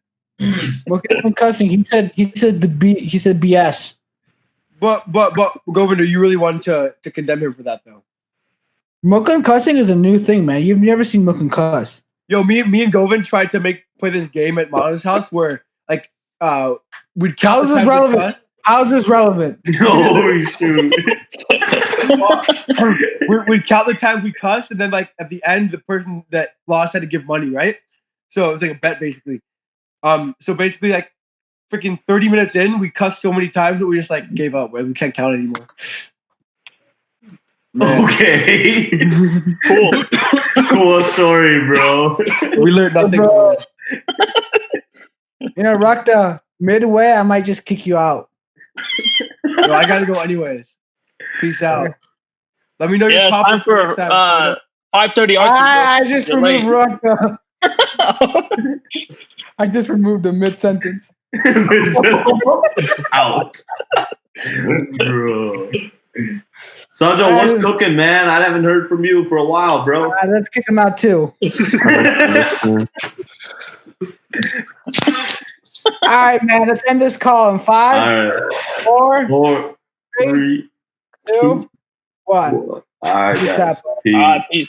Look at him cussing. He said BS. But Governor, you really wanted to condemn him for that though. Mukun cussing is a new thing, man. You've never seen Mukun cuss. Yo, me and Govin tried to play this game at Mata's house where like we'd count How is the this times we relevant? cuss. How's this relevant? Oh shoot! We'd count the times we cussed, and then like at the end, the person that lost had to give money, right? So it was like a bet basically. So basically, like freaking 30 minutes in, we cussed so many times that we just like gave up. We can't count anymore. Man. Okay. Cool. Cool story, bro. We learned nothing. Bro. You know, Rakta, midway, I might just kick you out. No, I gotta go anyways. Peace out. Let me know your Yeah, it's time topics for next time. 5:30 I just You're removed late. Rakta. I just removed a mid sentence. Out. Bro. Sanjo, what's cooking, man? I haven't heard from you for a while, bro. Let's kick him out too. All right, man. Let's end this call in 5, All right. 4, 4, 3, 2, 1. All right, Peace guys. out. Peace. Peace.